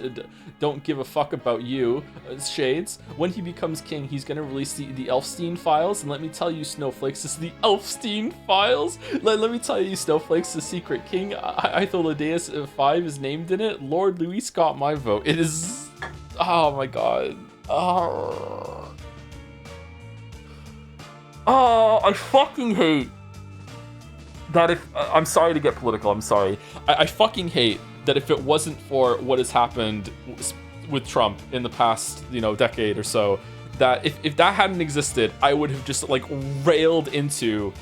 don't give a fuck about you, Shades. When he becomes king, he's gonna release the Elfstein files. And let me tell you, Snowflakes, this is the Elfstein files. Let me tell you, Snowflakes, the secret king. Itholodeus 5 is named in it. Lord Luis got my vote. It is... Oh my god. Oh, I fucking hate that if... I'm sorry to get political, I'm sorry. I fucking hate that if it wasn't for what has happened with Trump in the past, decade or so, that if that hadn't existed, I would have just, railed into,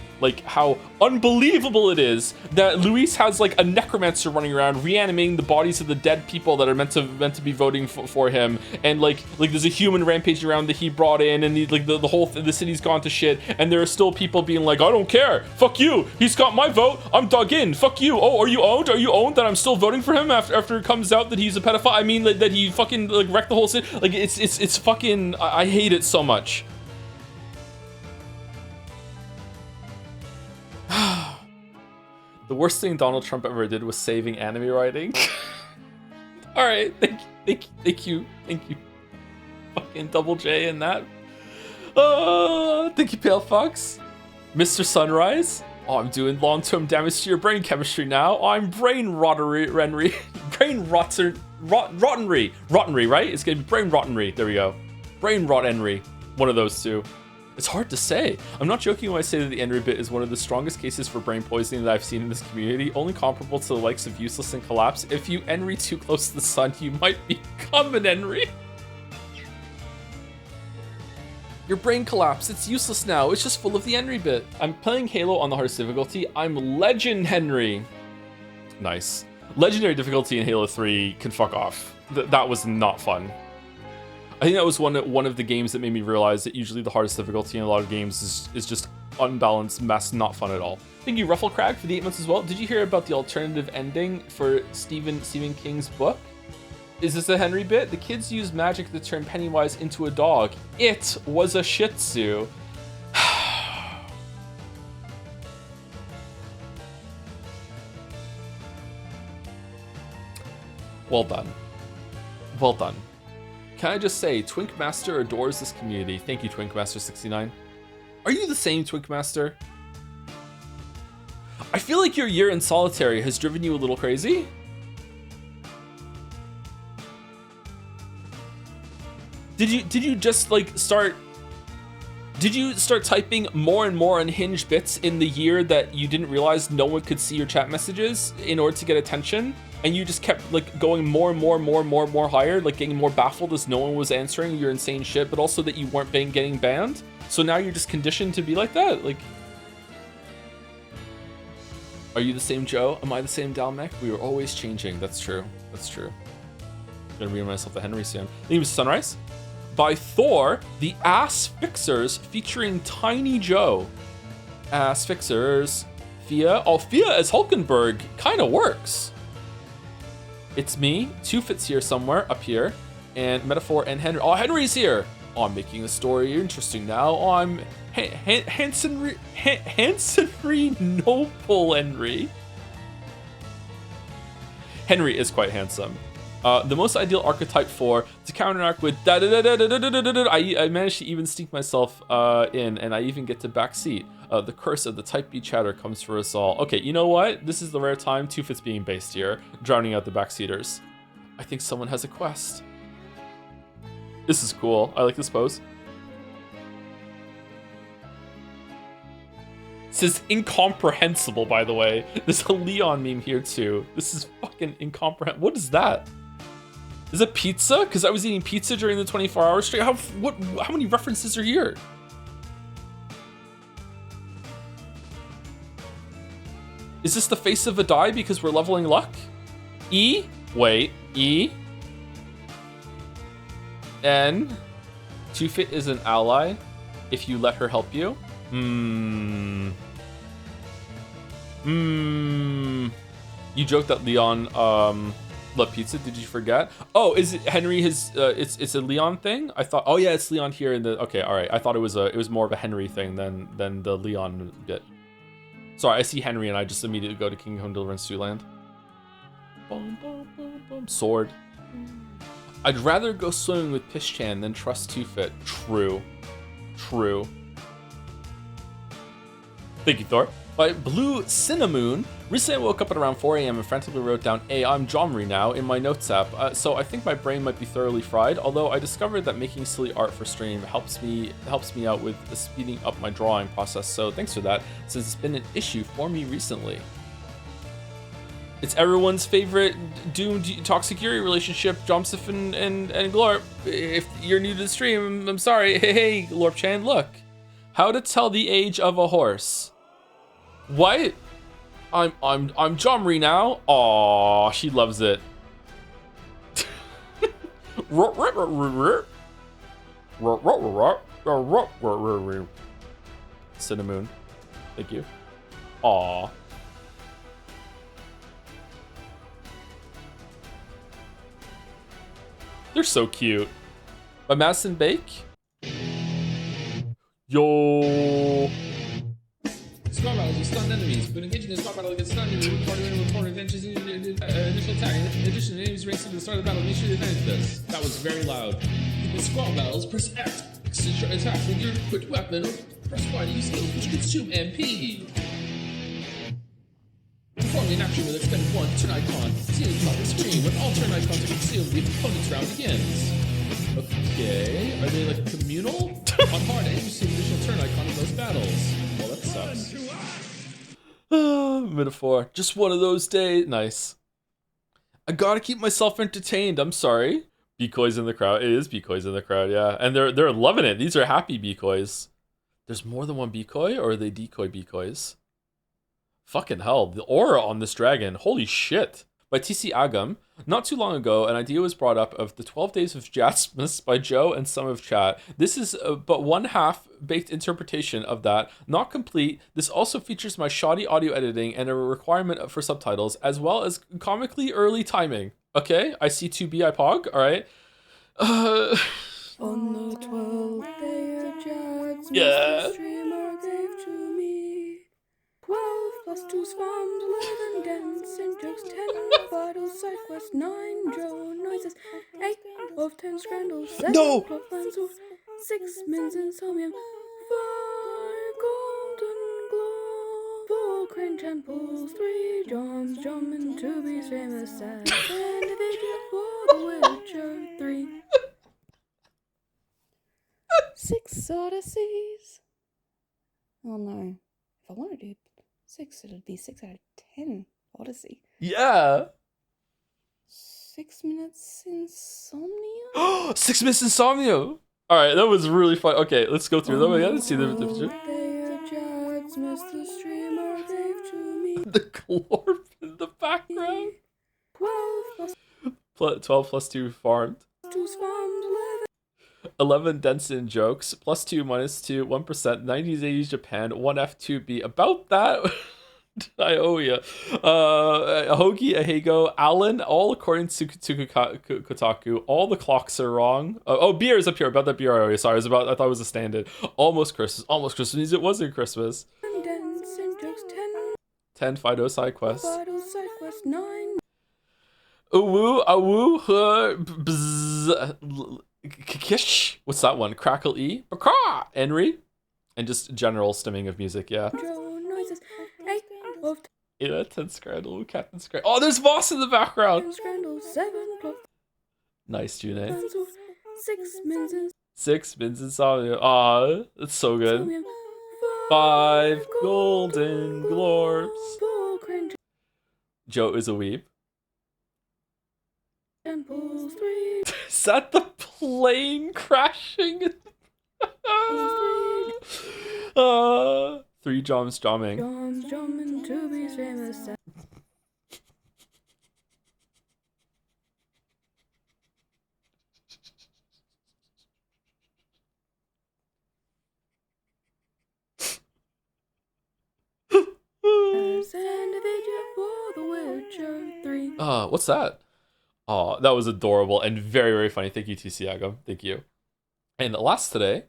how unbelievable it is that Luis has, a necromancer running around reanimating the bodies of the dead people that are meant to be voting for him, and, there's a human rampaging around that he brought in, and the city's gone to shit, and there are still people being like, I don't care, fuck you, he's got my vote, I'm dug in, fuck you, oh, are you owned that I'm still voting for him after it comes out that he's a pedophile? I mean, that he fucking, wrecked the whole city? It's fucking, I hate it so much. The worst thing Donald Trump ever did was saving anime writing. Alright, thank you. Fucking Double J and that. Thank you, Pale Fox. Mr. Sunrise. Oh, I'm doing long-term damage to your brain chemistry now. I'm brain rottery. Brain rottery, right? It's gonna be brain rottery. There we go. Brain rot Henry. One of those two. It's hard to say. I'm not joking when I say that the Henry bit is one of the strongest cases for brain poisoning that I've seen in this community, only comparable to the likes of Useless and Collapse. If you Henry too close to the sun, you might become an Henry. Your brain collapsed. It's useless now. It's just full of the Henry bit. I'm playing Halo on the hardest difficulty. I'm Legend Henry. Nice. Legendary difficulty in Halo 3 can fuck off. That was not fun. I think that was one of the games that made me realize that usually the hardest difficulty in a lot of games is just unbalanced mess, not fun at all. Thank you, Rufflecrag, for the 8 months as well. Did you hear about the alternative ending for Stephen King's book? Is this a Henry bit? The kids used magic to turn Pennywise into a dog. It was a Shih Tzu. Well done. Well done. Can I just say, Twinkmaster adores this community. Thank you, Twinkmaster69. Are you the same, Twinkmaster? I feel like your year in solitary has driven you a little crazy. Did you just like start? Did you start typing more and more unhinged bits in the year that you didn't realize no one could see your chat messages in order to get attention? And you just kept like going more and more higher, like getting more baffled as no one was answering your insane shit, but also that you weren't getting banned. So now you're just conditioned to be like that. Like, are you the same Joe? Am I the same Dalmec? We were always changing. That's true. That's true. I'm gonna read myself the Henry soon. The name is Sunrise by Thor, the Ass Fixers, featuring Tiny Joe. Ass Fixers. Fia. Oh, Fia as Hulkenberg kind of works. It's me, Two Fits here somewhere, up here, and Metaphor and Henry. Oh, Henry's here! Oh, I'm making the story interesting now. Oh, I'm Hansenry Noble Henry. Henry is quite handsome. The most ideal archetype for to counteract with da da da da da da da da. I managed to even sneak myself in, and I even get to backseat. The curse of the Type B chatter comes for us all. Okay, you know what? This is the rare time Two Fits being based here, drowning out the backseaters. I think someone has a quest. This is cool. I like this pose. This is incomprehensible, by the way. There's a Leon meme here too. This is fucking incomprehensible. What is that? Is it pizza? Because I was eating pizza during the 24-hour stream. How many references are here? Is this the face of a die because we're leveling luck? E? Wait. E? N? Two-Fit is an ally if you let her help you? You joked that Leon loved pizza. Did you forget? Oh, is it Henry? It's a Leon thing. I thought. Oh yeah, it's Leon here in the. Okay, all right. I thought it was more of a Henry thing than the Leon bit. Sorry, I see Henry and I just immediately go to Kingdom Come Deliverance 2 land. Boom, boom, boom, boom. Sword. I'd rather go swimming with Pishchan than trust Two-Fit. True. True. Thank you, Thor. By Blue Cinnamon. Recently I woke up at around 4 a.m. and frantically wrote down, "Hey, I'm Jomri now" in my notes app. So I think my brain might be thoroughly fried, although I discovered that making silly art for stream helps me out with speeding up my drawing process. So thanks for that, since it's been an issue for me recently. It's everyone's favorite doomed toxic Yuri relationship, Jomsif and Glorp. If you're new to the stream, I'm sorry. Hey, Glorp Chan, look. How to tell the age of a horse. What? I'm Jomri now. Aw, she loves it. Cinnamon. Thank you. Aw. They're so cute. By Madison Bake. Yo. Scar battles with stunned enemies. When engaging in a scar battle against stunned enemies, initial attack. In addition, enemies race to the start of the battle. Make sure you advantage this. That was very loud. In squall battles, press X to attack with your equipped weapon, or press Y to use skills which consume MP. Performing an action with expend one turn icon. See the top of the screen. When all turn icons are consumed, the opponent's round begins. Okay, are they like communal? On hard aim, you see the additional turn icon in those battles. Well, that sucks. Metaphor. Just one of those days. Nice. I gotta keep myself entertained. I'm sorry. Becoys in the crowd. It is Becoys in the crowd, yeah. And they're loving it. These are happy Becoys. There's more than one Becoy, or are they decoy Becoys? Fucking hell. The aura on this dragon. Holy shit. By TC Agam. Not too long ago, an idea was brought up of the 12 Days of Jasmus by Joe and some of chat. This is but one half-baked interpretation of that, not complete. This also features my shoddy audio editing and a requirement for subtitles, as well as comically early timing. Okay, I see 2B, I pog, alright. On the 12th day of Jasmus, Yeah. the streamer gave to me 12 plus 2's farmed, 11 dancing jokes, 10 vital side quests, 9 Joe noises, 8 of 10 scrandles, 7 No! plot lines, 6 mins insomnium, 5 golden glow, 4 crane temples, 3 Johns, John to be famous as, and a video for the Witcher 3. 6 Odysseys. Oh no. If I want to do 6, it'd be 6 out of 10 Odyssey. Yeah. 6 minutes insomnia? 6 Minutes Insomnia. All right, that was really fun. Okay, let's go through them again and see the picture. The streamer gave to me The glorp in the background. 12 plus 2 farmed. 2's farmed, 11 Denson jokes. Plus 2 minus 2. 1%. 90s 80s Japan. 1 F2B. About that. I owe ya. Hoagie, Ahego, Alan, all according to Kotaku. All the clocks are wrong. Oh, beer is up here. About that beer I owe you. Sorry, I thought it was a stand-in. Almost Christmas. Almost Christmas means it wasn't Christmas. 10 Fido side quests. 9. Awoo, bzz, kish. What's that one? Crackle E. Baka, Henry. And just general stimming of music, yeah. Joe noises, 8 of Yeah, 10 Scrandle, Captain Scrandle. Oh, there's Voss in the background. 10 scrandles, 7 plot Nice, June. lines, 6 mins 6 Mins Insomnia. Aw, that's so good. insomnium, 5 Golden Glorps. 4 crane Joe is a weep. temples, 3 Is that the plane crashing? 3 Joms jomming. John's John to be famous as. And a video for the Witcher 3. What's that? Oh, that was adorable and very, very funny. Thank you, TC Agam. Thank you. And last today,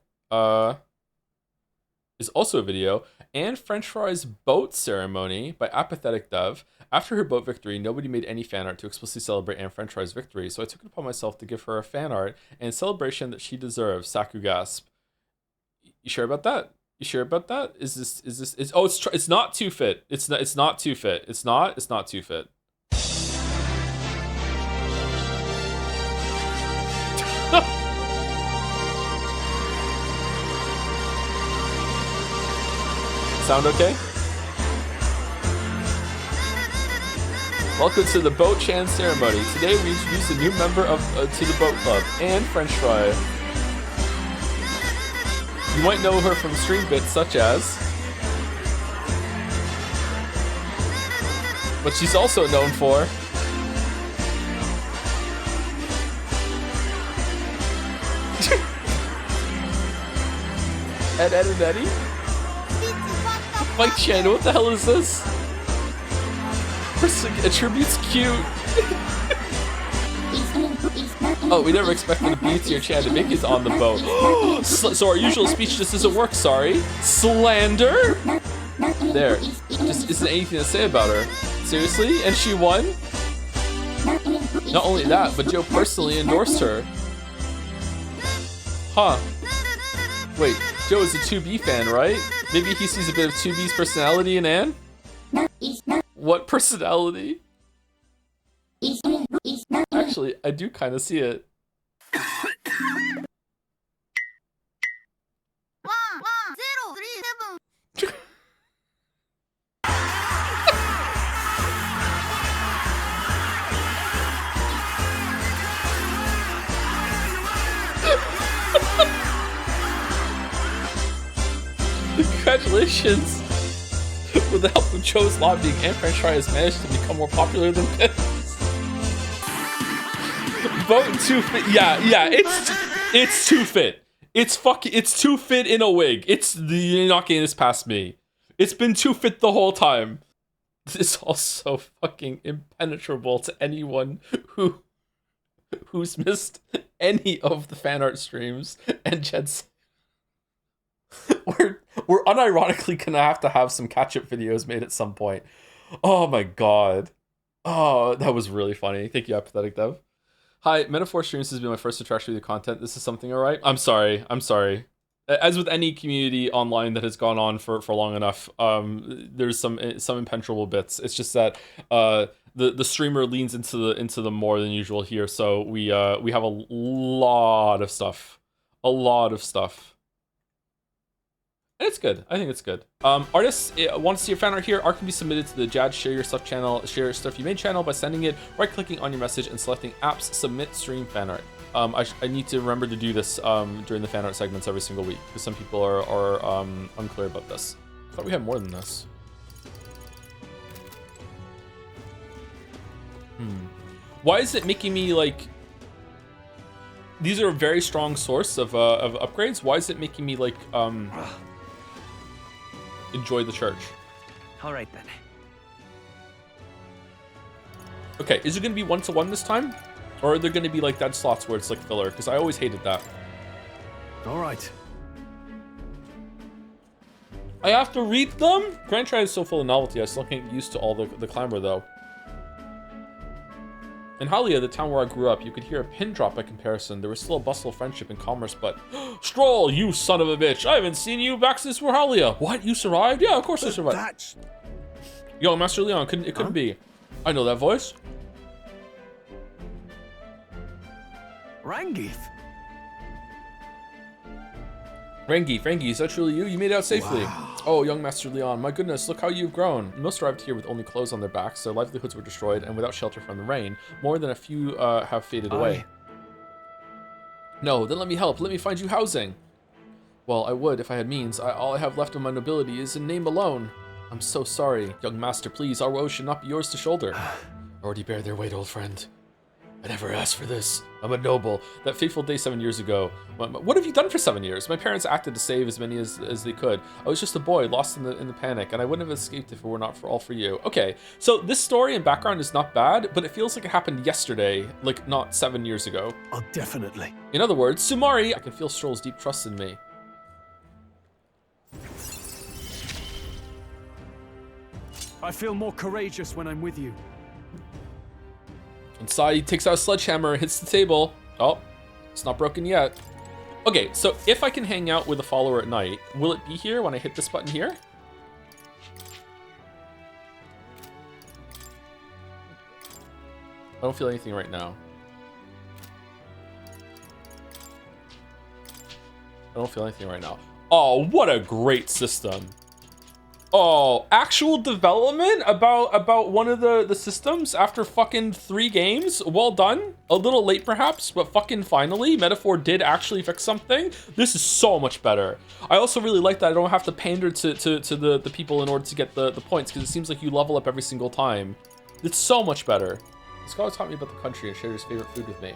is also a video, and French Fries boat ceremony by Apathetic Dove. After her boat victory, nobody made any fan art to explicitly celebrate Anne French Fries' victory, so I took it upon myself to give her a fan art and celebration that she deserves. Saku gasp. You sure about that? You sure about that? It's not too fit. It's not too fit. It's not too fit. Sound okay? Welcome to the Boat Chan ceremony. Today we introduce a new member to the boat club, Anne French Fry. You might know her from stream bits such as, but she's also known for Ed, and Eddie. Mike Chan, what the hell is this? Attributes cute. Oh, we never expected a B-tier Chan to make it on the boat. So our usual speech just doesn't work, sorry. Slander? There. Just isn't anything to say about her. Seriously? And she won? Not only that, but Joe personally endorsed her. Huh. Wait, Joe is a 2B fan, right? Maybe he sees a bit of 2B's personality in Anne? What personality? Actually, I do kind of see it. Congratulations! With the help of Joe's lobbying, Anne French Fry has managed to become more popular than Pips. vote too fit. Yeah, it's too fit. It's too fit in a wig. You're not getting this past me. It's been too fit the whole time. It's also fucking impenetrable to anyone who's missed any of the fan art streams and Jed's. We're unironically gonna have some catch-up videos made at some point. Oh my god. Oh, that was really funny. Thank you, Apathetic Dev. Hi, Metaphor Streams has been my first interaction with the content. This is something alright? I'm sorry. As with any community online that has gone on for long enough, there's some impenetrable bits. It's just that the streamer leans into the more than usual here, so we have a lot of stuff. And it's good. I think it's good. Artists want to see your fan art here. Art can be submitted to the Jad Share Your Stuff channel, Share Your Stuff You Made channel by sending it, right-clicking on your message, and selecting Apps Submit Stream Fan Art. I need to remember to do this during the fan art segments every single week because some people are unclear about this. I thought we had more than this. Why is it making me like? These are a very strong source of upgrades. Why is it making me like enjoy the church? All right then. Okay, is it going to be 1-to-1 this time? Or are there going to be like dead slots where it's like filler? Because I always hated that. All right. I have to read them? Grand Tri is so full of novelty. I still can't get used to all the clamor though. In Halia, the town where I grew up, you could hear a pin drop by comparison. There was still a bustle of friendship and commerce, but... Stroll, you son of a bitch! I haven't seen you back since we're Halia. What? You survived? Yeah, of course I survived. That's... Yo, Master Leon, it couldn't be. I know that voice. Rangif. Rangi, is that truly you? You made it out safely. Wow. Oh, young Master Leon, my goodness, look how you've grown. Most arrived here with only clothes on their backs, their livelihoods were destroyed, and without shelter from the rain. More than a few have faded away. No, then let me help. Let me find you housing. Well, I would if I had means. All I have left of my nobility is in name alone. I'm so sorry. Young master, please, our woes should not be yours to shoulder. Already bear their weight, old friend. I never asked for this. I'm a noble. That fateful day 7 years ago. What have you done for 7 years? My parents acted to save as many as they could. I was just a boy, lost in the panic, and I wouldn't have escaped if it were not for you. Okay, so this story and background is not bad, but it feels like it happened yesterday, like not 7 years ago. Oh, definitely. In other words, Sumari, I can feel Stroll's deep trust in me. I feel more courageous when I'm with you. And Sai takes out a sledgehammer and hits the table. Oh, it's not broken yet. Okay, so if I can hang out with a follower at night, will it be here when I hit this button here? I don't feel anything right now. I don't feel anything right now. Oh, what a great system. Oh, actual development about one of the systems after fucking 3 games? Well done. A little late perhaps, but fucking finally, Metaphor did actually fix something. This is so much better. I also really like that I don't have to pander to the people in order to get the points, because it seems like you level up every single time. It's so much better. This guy taught me about the country and shared his favorite food with me.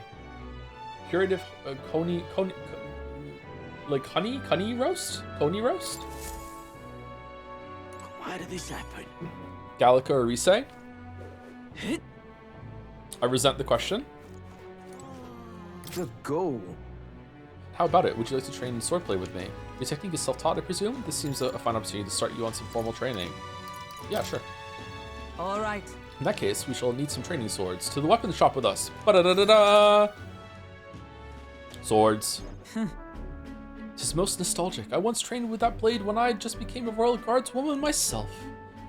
Curative coney like honey roast? Coney roast? Why did this happen? Gallica or Rise? I resent the question. The goal. How about it? Would you like to train in swordplay with me? Your technique is self-taught, I presume? This seems a fun opportunity to start you on some formal training. Yeah, sure. All right. In that case, we shall need some training swords. To the weapons shop with us. Ba-da-da-da-da! Swords. It is most nostalgic. I once trained with that blade when I just became a Royal Guardswoman myself.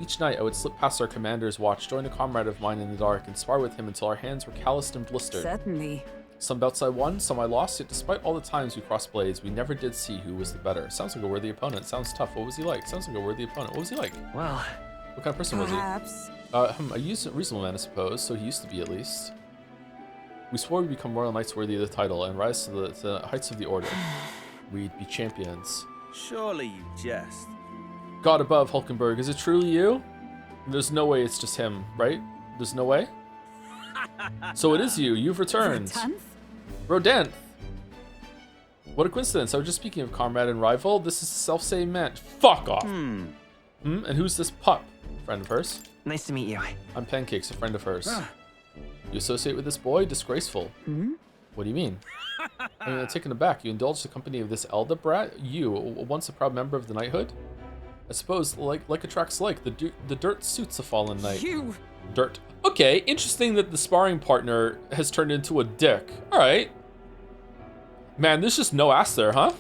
Each night, I would slip past our commander's watch, join a comrade of mine in the dark, and spar with him until our hands were calloused and blistered. Certainly. Some bouts I won, some I lost, yet despite all the times we crossed blades, we never did see who was the better. Sounds like a worthy opponent. Sounds tough. What was he like? Sounds like a worthy opponent. What was he like? Well, What kind of person was he? Perhaps. A reasonable man, I suppose, so he used to be at least. We swore we'd become royal knights worthy of the title and rise to the heights of the order. We'd be champions. Surely you jest. God above, Hulkenberg, is it truly you? There's no way it's just him, right? There's no way? So it is you. You've returned. Is it a 10th? Rodent. What a coincidence. I was just speaking of comrade and rival. This is the self-same man. Fuck off. And who's this pup? Friend of hers. Nice to meet you. I'm Pancakes, a friend of hers. You associate with this boy? Disgraceful. What do you mean? I'm taken aback. You indulged the company of this Elda brat? You, once a proud member of the knighthood? I suppose, like attracts like. The dirt suits a fallen knight. You. Dirt. Okay, interesting that the sparring partner has turned into a dick. Alright. Man, there's just no ass there, huh?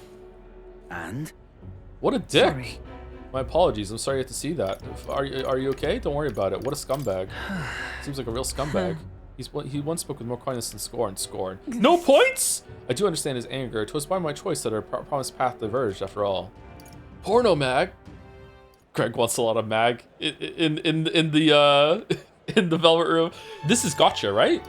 And? What a dick. Sorry. My apologies, I'm sorry you have to see that. Are you okay? Don't worry about it. What a scumbag. Seems like a real scumbag. He once spoke with more kindness than scorn. Scorn. No points? I do understand his anger. 'Twas by my choice that our promised path diverged, after all. Porno mag. Greg wants a lot of mag in the in the velvet room. This is gotcha, right?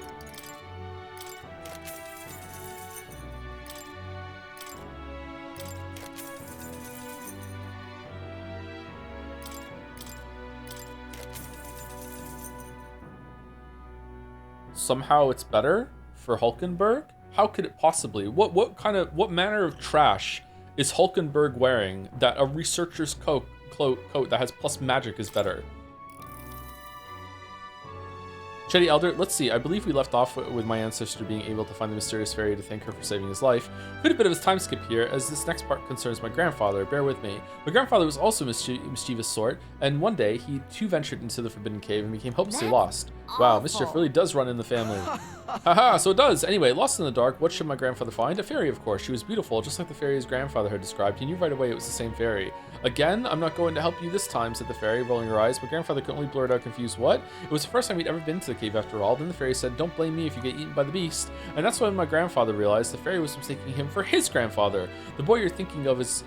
Somehow it's better for Hulkenberg? How could it possibly? What manner of trash is Hulkenberg wearing that a researcher's coat that has plus magic is better? Chetty Elder, let's see. I believe we left off with my ancestor being able to find the mysterious fairy to thank her for saving his life. Quite a bit of a time skip here, as this next part concerns my grandfather. Bear with me. My grandfather was also a mischievous sort, and one day he too ventured into the Forbidden Cave and became hopelessly lost. Wow, mischief really does run in the family. Haha, so it does. Anyway, lost in the dark, what should my grandfather find? A fairy, of course. She was beautiful, just like the fairy his grandfather had described. He knew right away it was the same fairy. Again, I'm not going to help you this time, said the fairy, rolling her eyes. My grandfather could only blurt out confused, what? It was the first time he'd ever been to the cave after all. Then the fairy said, don't blame me if you get eaten by the beast. And that's when my grandfather realized the fairy was mistaking him for his grandfather. The boy you're thinking of is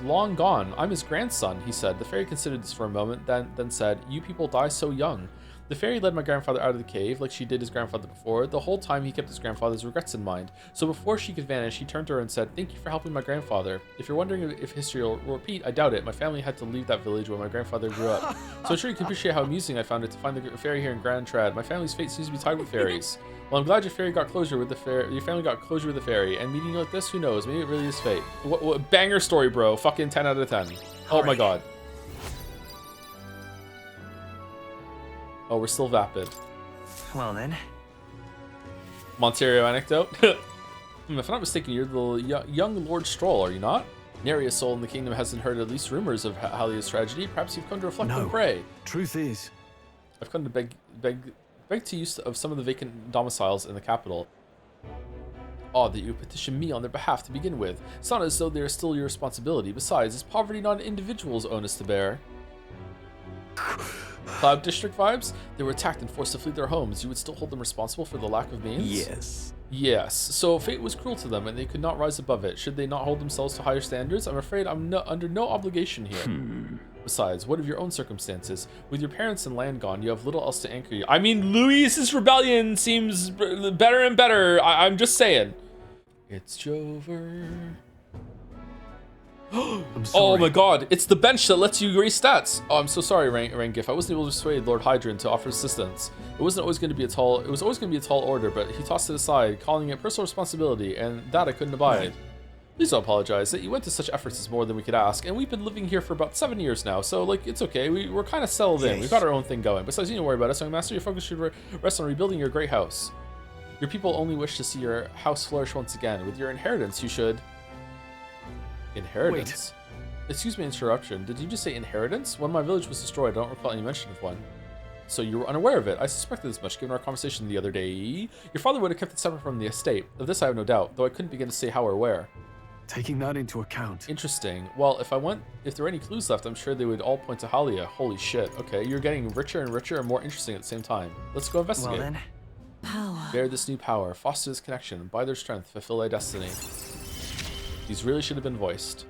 long gone. I'm his grandson, he said. The fairy considered this for a moment, then said, you people die so young. The fairy led my grandfather out of the cave, like she did his grandfather before. The whole time he kept his grandfather's regrets in mind. So before she could vanish, he turned to her and said, thank you for helping my grandfather. If you're wondering if history will repeat, I doubt it. My family had to leave that village when my grandfather grew up. So I'm sure you can appreciate how amusing I found it to find the fairy here in Grand Trad. My family's fate seems to be tied with fairies. Well, I'm glad your fairy got closure with the fairy. Your family got closure with the fairy. And meeting you like this, who knows? Maybe it really is fate. What banger story, bro. Fucking 10 out of 10. Oh my god. Oh, we're still vapid. Well then. Monterio anecdote. If I'm not mistaken, you're the young Lord Stroll, are you not? Nary a soul in the kingdom hasn't heard at least rumors of Halia's tragedy. Perhaps you've come to reflect and pray. Truth is, I've come to beg to use of some of the vacant domiciles in the capital. Odd that you petition me on their behalf to begin with. It's not as though they are still your responsibility. Besides, is poverty not an individual's onus to bear? Cloud District vibes? They were attacked and forced to flee their homes. You would still hold them responsible for the lack of means? yes. Yes. So fate was cruel to them and they could not rise above it. Should they not hold themselves to higher standards? I'm afraid I'm under no obligation here. Besides, what of your own circumstances? With your parents and land gone, you have little else to anchor you. I mean, Louis's rebellion seems better and better. I'm just saying. It's Jover. Oh my god, it's the bench that lets you raise stats. Oh, I'm so sorry, Rangif. I wasn't able to persuade Lord Hydron to offer assistance. It was always going to be a tall order, but he tossed it aside, calling it personal responsibility, and that I couldn't abide. Please don't apologize. That you went to such efforts is more than we could ask, and we've been living here for about 7 years now, so like it's okay. We're kind of settled in. We've got our own thing going. Besides, you don't worry about us, young master. Your focus should rest on rebuilding your great house. Your people only wish to see your house flourish once again. With your inheritance, you should. Inheritance? Wait. Excuse me, interruption. Did you just say inheritance? When my village was destroyed, I don't recall any mention of one. So you were unaware of it. I suspected as much, given our conversation the other day. Your father would have kept it separate from the estate. Of this I have no doubt, though I couldn't begin to say how or where. Taking that into account. Interesting. Well, if there were any clues left, I'm sure they would all point to Halia. Holy shit. Okay, you're getting richer and richer and more interesting at the same time. Let's go investigate. Well then. Power. Bear this new power, foster this connection, by their strength, fulfill thy destiny. These really should have been voiced.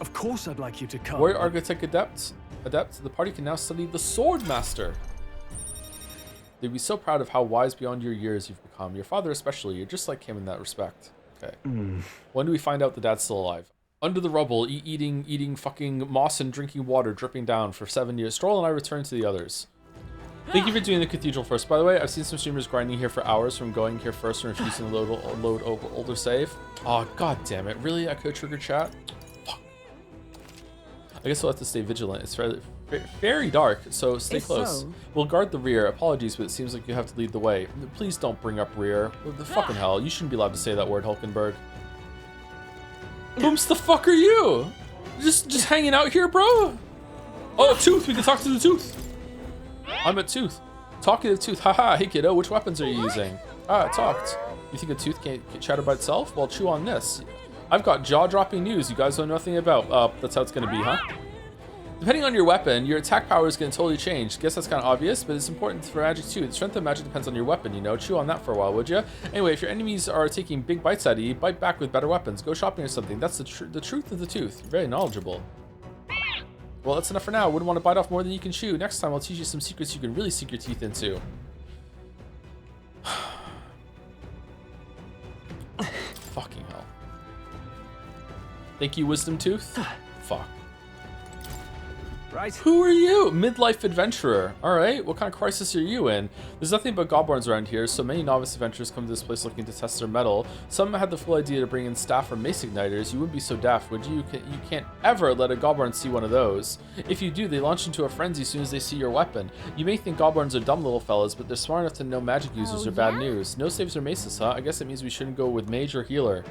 Of course I'd like you to come. Warrior Architect Adept, the party can now study the Sword Master. They'd be so proud of how wise beyond your years you've become. Your father especially, you're just like him in that respect. Okay. When do we find out the dad's still alive? Under the rubble, eating fucking moss and drinking water dripping down for 7 years. Stroll and I return to the others. Thank you for doing the cathedral first. By the way, I've seen some streamers grinding here for hours from going here first and refusing to load older save. Oh, god damn it. Really? I could trigger chat? Fuck. I guess we'll have to stay vigilant. It's very dark, so stay close. We'll guard the rear. Apologies, but it seems like you have to lead the way. Please don't bring up rear. What the fucking hell? You shouldn't be allowed to say that word, Hulkenberg. Whom's the fuck are you? Just hanging out here, bro? Oh, Tooth. We can talk to the Tooth. I'm at Tooth. Talking to Tooth. Haha. Hey, kiddo. Which weapons are you using? Ah, it talked. You think a Tooth can't chatter by itself? Well, chew on this. I've got jaw-dropping news you guys know nothing about. That's how it's gonna be, huh? Depending on your weapon, your attack power is gonna totally change. Guess that's kind of obvious, but it's important for magic too. The strength of magic depends on your weapon, you know. Chew on that for a while, would you? Anyway, if your enemies are taking big bites out of you, bite back with better weapons. Go shopping or something. That's the truth of the Tooth. You're very knowledgeable. Well, that's enough for now. Wouldn't want to bite off more than you can chew. Next time, I'll teach you some secrets you can really sink your teeth into. Fucking hell. Thank you, Wisdom Tooth. Fuck. Right. Who are you? Midlife adventurer. Alright, what kind of crisis are you in? There's nothing but goblins around here, so many novice adventurers come to this place looking to test their mettle. Some had the full idea to bring in staff or mace igniters. You wouldn't be so daft, would you? You can't ever let a goblin see one of those. If you do, they launch into a frenzy as soon as they see your weapon. You may think goblins are dumb little fellas, but they're smart enough to know magic users are bad news. No saves or maces, huh? I guess it means we shouldn't go with mage or healer.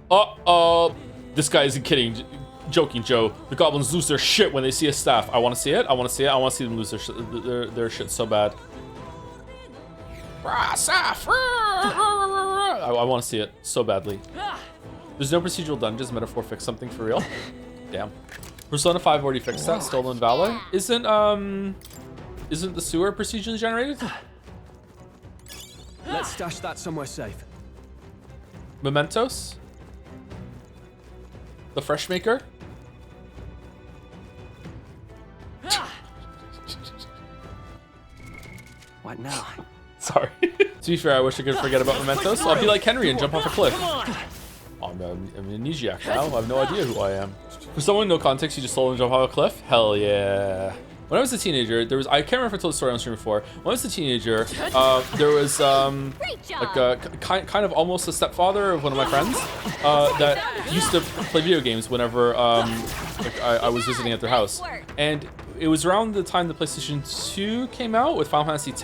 Uh-oh. This guy isn't kidding. Joking, Joe. The goblins lose their shit when they see a staff. I want to see it. I want to see it. I want to see them lose their shit so bad. I want to see it so badly. There's no procedural dungeons. Metaphor fixed something for real. Damn. Persona 5 already fixed that. Stolen Valor. Isn't the sewer procedurally generated? Let's stash that somewhere safe. Mementos. The Fresh Maker. What now? Sorry. To be fair, I wish I could forget about Mementos. I'll be like Henry and jump off a cliff. I'm an amnesiac now. I have no idea who I am. For someone with no context, you just told him to jump off a cliff? Hell yeah. When I was a teenager, I can't remember if I told the story on stream before. When I was a teenager, there was like a kind of almost a stepfather of one of my friends that used to play video games whenever like I was visiting at their house. And it was around the time the PlayStation 2 came out with Final Fantasy X,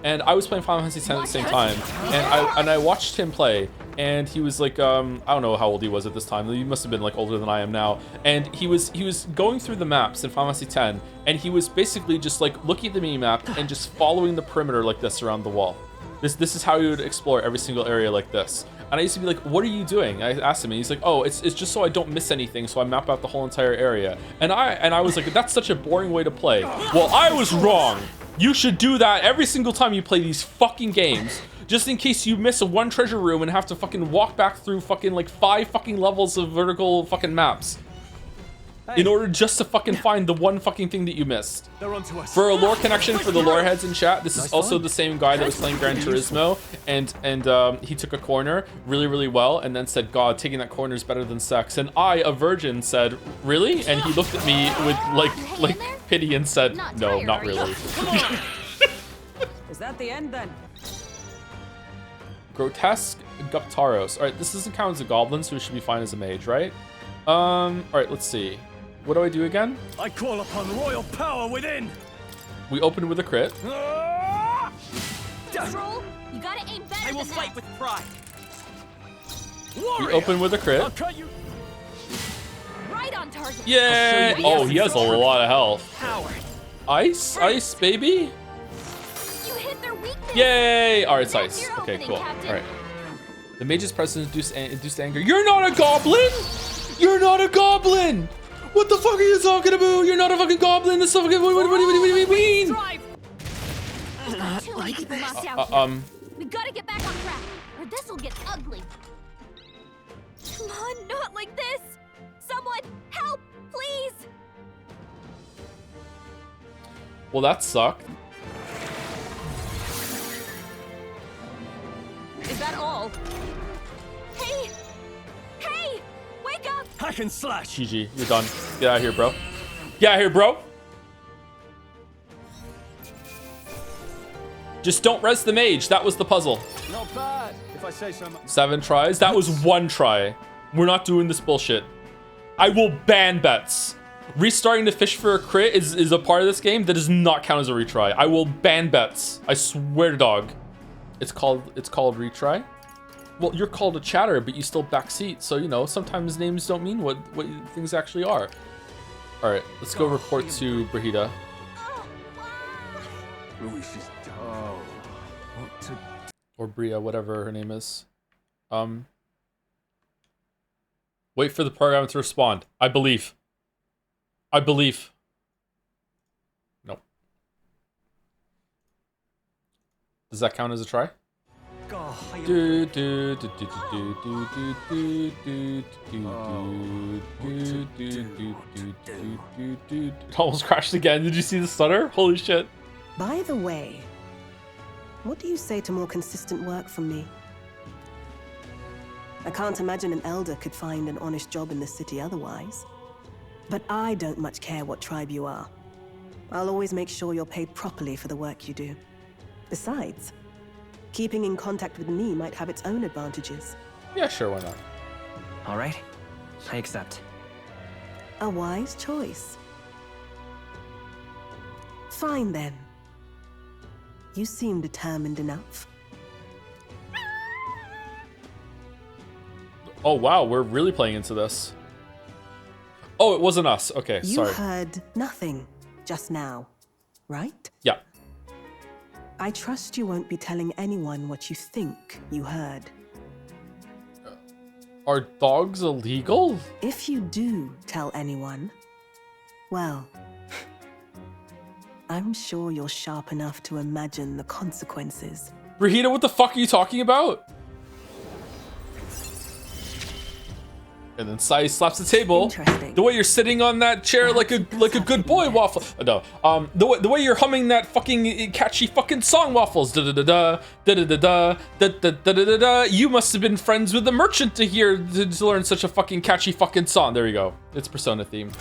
and I was playing Final Fantasy X at the same time, and I watched him play, and he was like I don't know how old he was at this time. He must have been like older than I am now, and he was going through the maps in Final Fantasy X, and he was basically just like looking at the mini map and just following the perimeter like this around the wall. This is how he would explore every single area like this. And I used to be like, what are you doing? I asked him, and he's like, oh, it's just so I don't miss anything, so I map out the whole entire area. And I was like, that's such a boring way to play. Well, I was wrong. You should do that every single time you play these fucking games, just in case you miss one treasure room and have to fucking walk back through fucking like 5 fucking levels of vertical fucking maps. In order just to fucking find the one fucking thing that you missed. For a lore connection for the lore heads in chat, this is also the same guy that was playing Gran Turismo, and he took a corner really, really well, and then said, God, taking that corner is better than sex. And I, a virgin, said, really? And he looked at me with like pity and said, no, not really. Is that the end then? Grotesque Guptaros. All right, this doesn't count as a goblin, so it should be fine as a mage, right? All right, let's see. What do I do again? I call upon royal power within. We open with a crit. Troll, you gotta aim better. I will fight with pride. We open with a crit. I'll cut you. Right on target. Yay! Oh, he has a lot of health. Power. Ice, baby. You hit their weakness. Yay! All right, it's That's ice. your Okay, opening, cool. Captain. All right. The mage's presence induced anger. You're not a goblin. You're not a goblin. What the fuck are you talking about? You're not a fucking goblin. This fucking what do you mean? Too many people knocked out. We gotta get back on track, or this'll get ugly. Come on, not like this. Someone help, please. Well, that sucked. Is that all? Hey, wake up! Hack and slash. GG, you're done. Get out of here, bro. Get out of here, bro. Just don't res the mage. That was the puzzle. Not bad, if I say so myself. 7 tries. That was 1 try. We're not doing this bullshit. I will ban bets. Restarting to fish for a crit is a part of this game that does not count as a retry. I will ban bets. I swear to dog. It's called retry. Well, you're called a chatter, but you still backseat. So, you know, sometimes names don't mean what things actually are. All right, let's go report to Brahita. Or Bria, whatever her name is. Wait for the program to respond. I believe. Nope. Does that count as a try? It almost crashed again. Did you see the stutter? Holy shit. By the way, what do you say to more consistent work from me? I can't imagine an elder could find an honest job in the city otherwise. But I don't much care what tribe you are. I'll always make sure you're paid properly for the work you do. Besides, keeping in contact with me might have its own advantages. Yeah, sure, why not? All right, I accept. A wise choice. Fine then. You seem determined enough. Oh wow, we're really playing into this. Oh, it wasn't us. Okay, sorry. You heard nothing just now, right? Yeah. I trust you won't be telling anyone what you think you heard. Are dogs illegal? If you do tell anyone, well, I'm sure you're sharp enough to imagine the consequences. Brahita, what the fuck are you talking about? And then Sai slaps the table. The way you're sitting on that chair like a good boy, Waffle. No, the way you're humming that fucking catchy fucking song, Waffles. Da da da da da da da da da da da da. You must have been friends with the merchant to learn such a fucking catchy fucking song. There you go. It's Persona theme.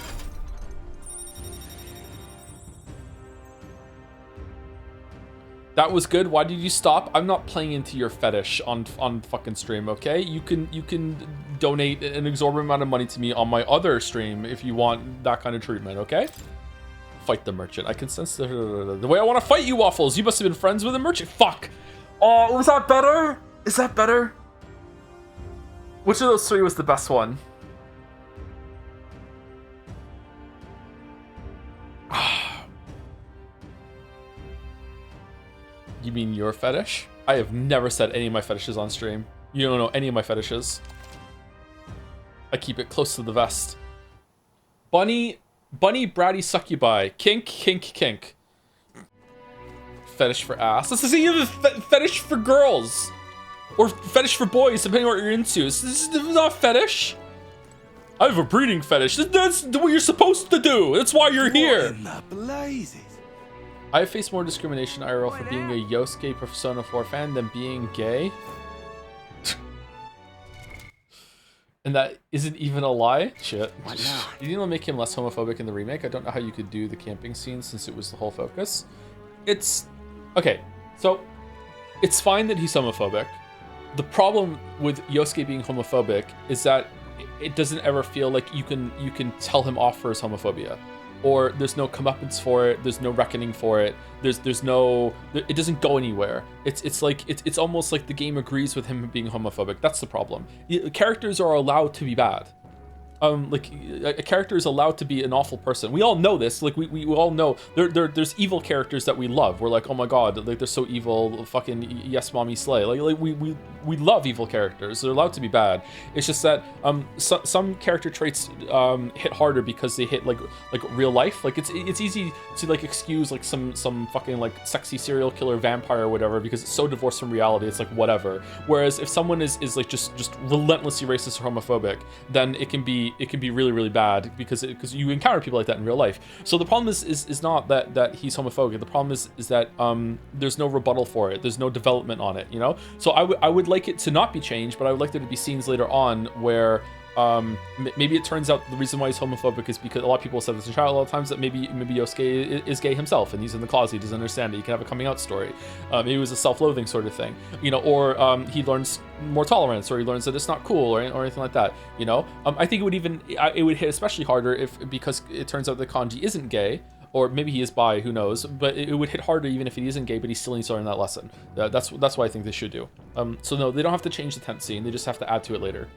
That was good. Why did you stop? I'm not playing into your fetish on fucking stream, okay? You can donate an exorbitant amount of money to me on my other stream if you want that kind of treatment, okay? Fight the merchant. I can sense the way I want to fight you, Waffles. You must have been friends with the merchant. Fuck. Oh, was that better? Is that better? Which of those 3 was the best one? You mean your fetish? I have never said any of my fetishes on stream. You don't know any of my fetishes. I keep it close to the vest. Bunny bratty succubi. Kink, kink, kink. Fetish for ass. This isn't even a fetish for girls. Or fetish for boys, depending on what you're into. This is not fetish. I have a breeding fetish. That's what you're supposed to do. That's why you're here. I have faced more discrimination IRL for being a Yosuke Persona 4 fan than being gay. And that isn't even a lie? Shit. What now? You didn't make him less homophobic in the remake. I don't know how you could do the camping scene since it was the whole focus. It's... Okay, so it's fine that he's homophobic. The problem with Yosuke being homophobic is that it doesn't ever feel like you can tell him off for his homophobia. Or there's no comeuppance for it, there's no reckoning for it, there's no, it doesn't go anywhere. It's almost like the game agrees with him being homophobic. That's the problem. Characters are allowed to be bad. A character is allowed to be an awful person. We all know this. Like we all know there's evil characters that we love. We're like, oh my god, like they're so evil. Fucking yes, mommy slay. Like we love evil characters. They're allowed to be bad. It's just that some character traits hit harder because they hit like real life. Like it's easy to like excuse like some fucking like sexy serial killer vampire or whatever because it's so divorced from reality. It's like whatever. Whereas if someone is like just relentlessly racist or homophobic, then it can be really, really bad because you encounter people like that in real life. So the problem is not that he's homophobic. The problem is that there's no rebuttal for it. There's no development on it, you know? So I would like it to not be changed, but I would like there to be scenes later on where Maybe it turns out the reason why he's homophobic is because a lot of people said this in chat a lot of times, that maybe Yosuke is gay himself and he's in the closet, he doesn't understand it, he can have a coming out story. Maybe it was a self-loathing sort of thing, you know, or he learns more tolerance, or he learns that it's not cool, or anything like that, you know. I think it would hit especially harder because it turns out that Kanji isn't gay, or maybe he is bi, who knows, but it would hit harder even if he isn't gay, but he still needs to learn that lesson. That's what I think they should do. So no, they don't have to change the tent scene, they just have to add to it later.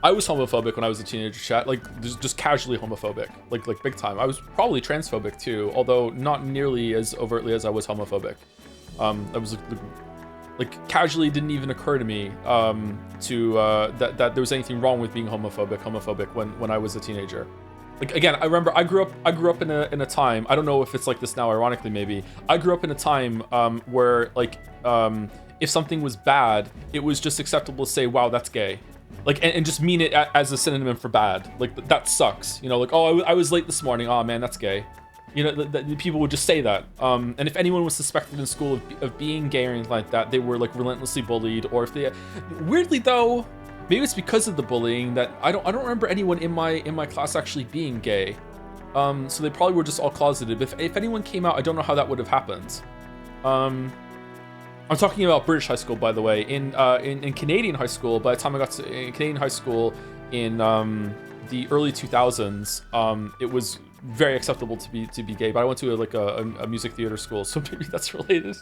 I was homophobic when I was a teenager, chat, like just casually homophobic, like big time. I was probably transphobic too, although not nearly as overtly as I was homophobic. I was like casually didn't even occur to me that there was anything wrong with being homophobic when I was a teenager. Like, again, I remember I grew up in a time, I don't know if it's like this now, ironically maybe, I grew up in a time where like if something was bad, it was just acceptable to say, wow, that's gay. Like, and just mean it as a synonym for bad. Like, that sucks. You know, like, oh, I was late this morning. Oh, man, that's gay. You know, the people would just say that. And if anyone was suspected in school of being gay or anything like that, they were, like, relentlessly bullied. Or if they... Weirdly, though, maybe it's because of the bullying that I don't remember anyone in my class actually being gay. So they probably were just all closeted. But if anyone came out, I don't know how that would have happened. I'm talking about British high school, by the way. In Canadian high school, by the time I got to Canadian high school in the early 2000s, it was very acceptable to be gay. But I went to a music theater school, so maybe that's related.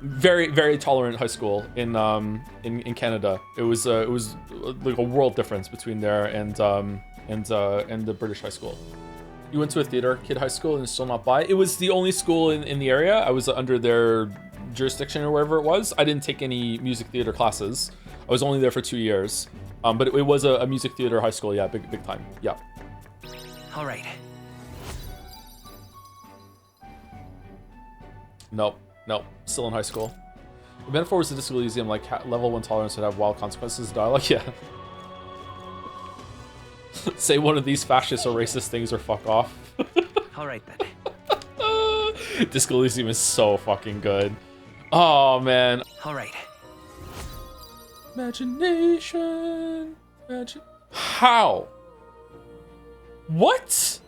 Very, very tolerant high school in Canada. It was like a world difference between there and the British high school. You went to a theater kid high school and still not bi? It was the only school in the area. I was under their jurisdiction or wherever it was. I didn't take any music theater classes. I was only there for 2 years. But it was a music theater high school, yeah, big time, yeah. All right. Nope, still in high school. The metaphor was a Disco Elysium, like level 1 tolerance would have wild consequences dialogue, yeah. Say one of these fascist or racist things or fuck off. All right then. Disco Elysium is so fucking good. Oh man. All right. Imagination. How? What?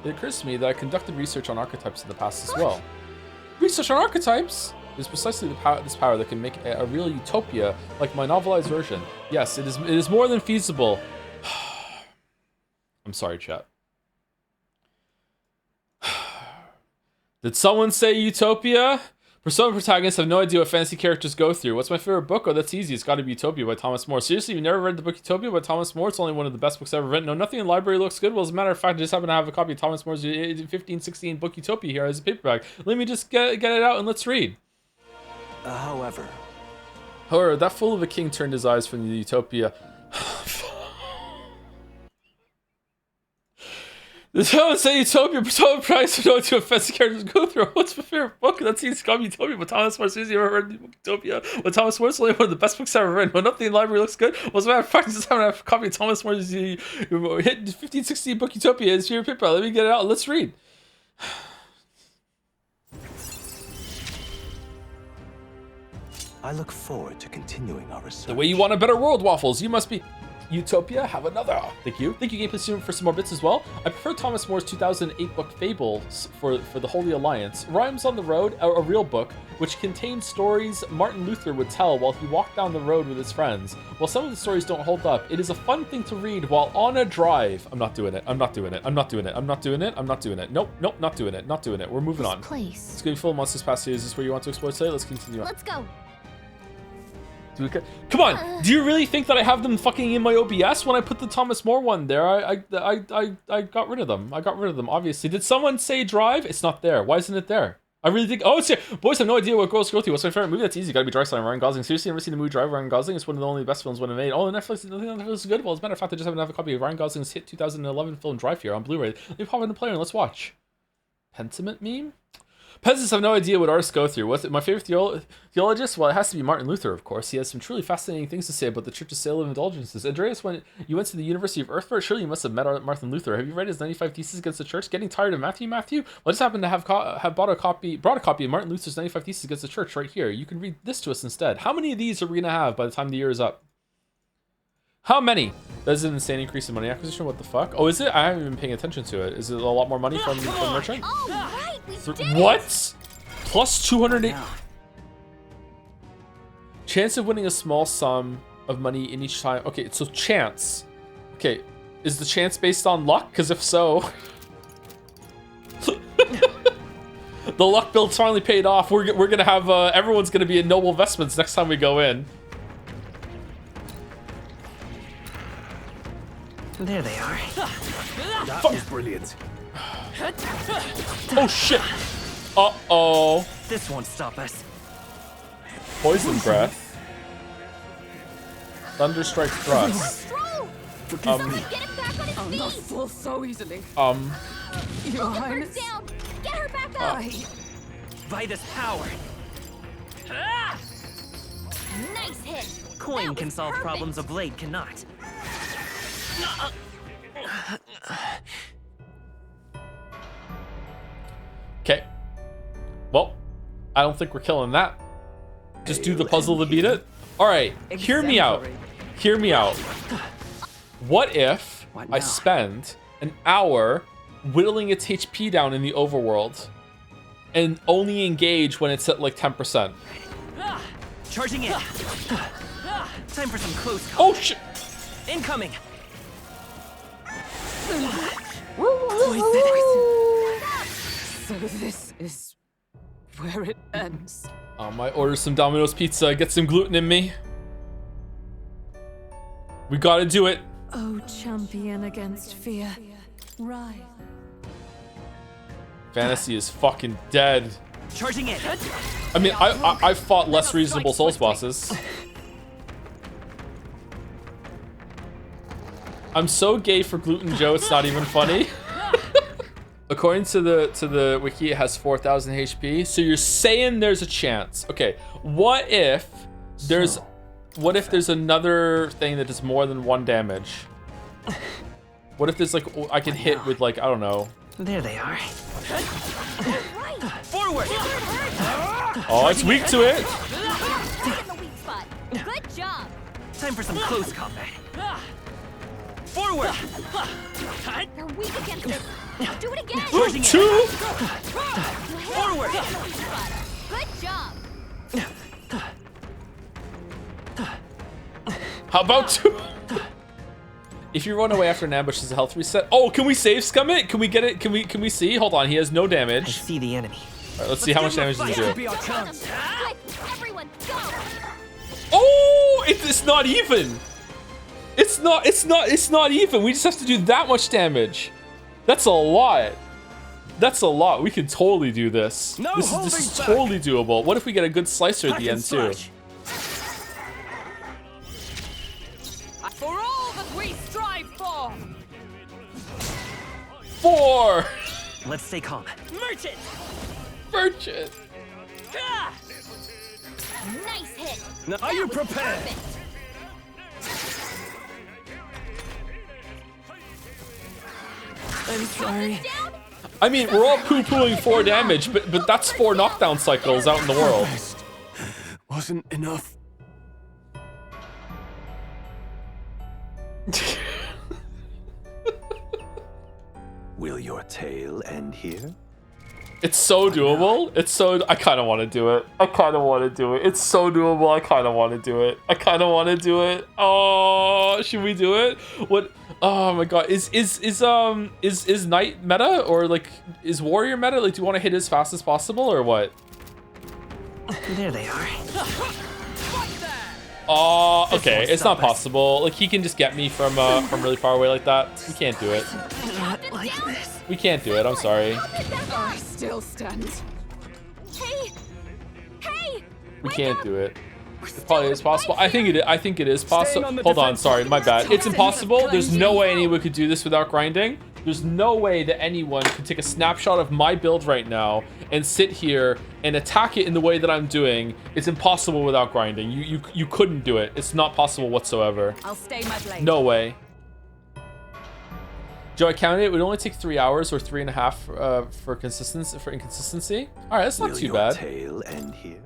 It occurs to me that I conducted research on archetypes in the past as well. Research on archetypes is precisely this power that can make a real utopia like my novelized version. Yes, it is more than feasible. I'm sorry, chat. Did someone say utopia? Persona protagonists have no idea what fantasy characters go through. What's my favorite book? Oh, that's easy. It's got to be Utopia by Thomas More. Seriously, you've never read the book Utopia by Thomas More? It's only one of the best books ever written. No, nothing in the library looks good. Well, as a matter of fact, I just happen to have a copy of Thomas More's 1516 book Utopia here as a paperback. Let me just get it out and let's read. However, that fool of a king turned his eyes from the Utopia. This someone say Utopia, Persona price to know what fancy characters go through. What's my favorite book? That's easy. It's got Utopia, but Thomas More. Seriously, you ever read Utopia? But Thomas More is only one of the best books ever written. When nothing in the library looks good. Well, as a matter of fact, just having a copy of Thomas More's hit 1516 book Utopia is your paper. Let me get it out. Let's read. I look forward to continuing our research. The way you want a better world, Waffles. You must be... Utopia, have another. Thank you, Gameplay Student, for some more bits as well. I prefer Thomas More's 2008 book Fables for the Holy Alliance. Rhymes on the Road, a real book, which contains stories Martin Luther would tell while he walked down the road with his friends. While some of the stories don't hold up, it is a fun thing to read while on a drive. I'm not doing it. Nope, not doing it. We're moving on. Place. It's gonna be full of Monsters Past series. Is this where you want to explore today? Let's continue on. Let's go. Come on! Do you really think that I have them fucking in my OBS when I put the Thomas More one there? I got rid of them. Obviously. Did someone say drive? It's not there. Why isn't it there? I really think... Oh, it's here. Boys have no idea what girls go through. What's my favorite movie? That's easy. Gotta be Dry Slime, Ryan Gosling. Seriously, never seen the movie Drive, Ryan Gosling? It's one of the only best films when made. Oh, Netflix is good. Well, as a matter of fact, I just happen to have a copy of Ryan Gosling's hit 2011 film Drive here on Blu-ray. Let me pop in the player and let's watch. Pentiment meme? Peasants have no idea what artists go through. What's it? My favorite theologist? Well, it has to be Martin Luther, of course. He has some truly fascinating things to say about the Church's sale of indulgences. Andreas, when you went to the University of Erfurt, surely you must have met Martin Luther. Have you read his 95 Theses Against the Church? Getting tired of Matthew? Well, I just happened to have brought a copy of Martin Luther's 95 Theses Against the Church right here. You can read this to us instead. How many of these are we going to have by the time the year is up? How many? That is an insane increase in money acquisition. What the fuck? Oh, is it? I haven't been paying attention to it. Is it a lot more money from merchant? All right, we did it. What? Plus 208. Chance of winning a small sum of money in each time. Okay, so chance. Okay, is the chance based on luck? Because if so, the luck build's finally paid off. We're gonna have everyone's gonna be in Noble Investments next time we go in. There they are. That is brilliant. Oh shit! Uh-oh. This won't stop us. Poison breath. Thunderstrike thrust. Someone get him back on his I'll not feet. fall so easily. Get Your her Highness. down. Get her back up. By this power. Nice hit. Coin That can was solve perfect. problems a blade cannot. Okay. Well, I don't think we're killing that. Just do the puzzle to beat it. All right, hear me out. Hear me out. What if I spend an hour whittling its HP down in the overworld and only engage when it's at like 10%? Charging in. Time for some close Oh combat. shit! Incoming. So this is where it ends. I order some Domino's pizza. Get some gluten in me. We gotta do it. Oh, champion against fear. Rise. Fantasy is fucking dead. Charging in. I mean, I've fought less reasonable Souls bosses. I'm so gay for Gluten Joe, it's not even funny. According to the wiki, it has 4,000 HP. So you're saying there's a chance. Okay, what if there's another thing that does more than 1 damage? What if there's like I can hit with like, I don't know. There they are. Right. Forward. Oh, it's weak to it. Right in the weak spot. Good job. Time for some close combat. Forward. You're weak against this. Do it again. Charging in. 2. You hit Forward. right in the weak spot. Good job. How about 2? If you run away after an ambush, is a health reset. Oh, can we save scum it? Can we get it? Can we see? Hold on, he has no I damage. see the enemy. All right, let's see how much damage does he do. Be our chance. Quick, everyone, go. Oh, it's not even. It's not even. We just have to do that much damage. That's a lot. That's a lot. We can totally do this. No This holding is back. totally doable. What if we get a good slicer at Hack the and end too? slash. For all that we strive for. 4. Let's stay calm. Merchant. Merchant. Nice hit. Now, are you prepared? Perfect. I'm sorry. Down. I mean, we're all poo-pooing 4 damage, but that's 4 knockdown cycles out in the world. Wasn't enough. Will your tale end here? It's so doable. It's so. I kind of want to do it. It's so doable. I kind of want to do it. Oh, should we do it? What? Oh my god. Is Knight meta or like is Warrior meta? Like, do you want to hit as fast as possible or what? There they are. Oh, okay. won't It's not stop us. possible. Like he can just get me from really far away like that. We can't do it. Not like this. We can't do it. I'm sorry. I still stand. Hey. Hey. We can't do it. It probably is possible. I think it is possible. on the Hold on, defensive. sorry, my bad. It's impossible. There's no way anyone could do this without grinding. There's no way that anyone can take a snapshot of my build right now and sit here and attack it in the way that I'm doing. It's impossible without grinding. You couldn't do it. It's not possible whatsoever. I'll stay my blade. No way. Joe, I counted it. It would only take 3 hours or 3.5 for inconsistency. All right, that's not too bad. Tale end here?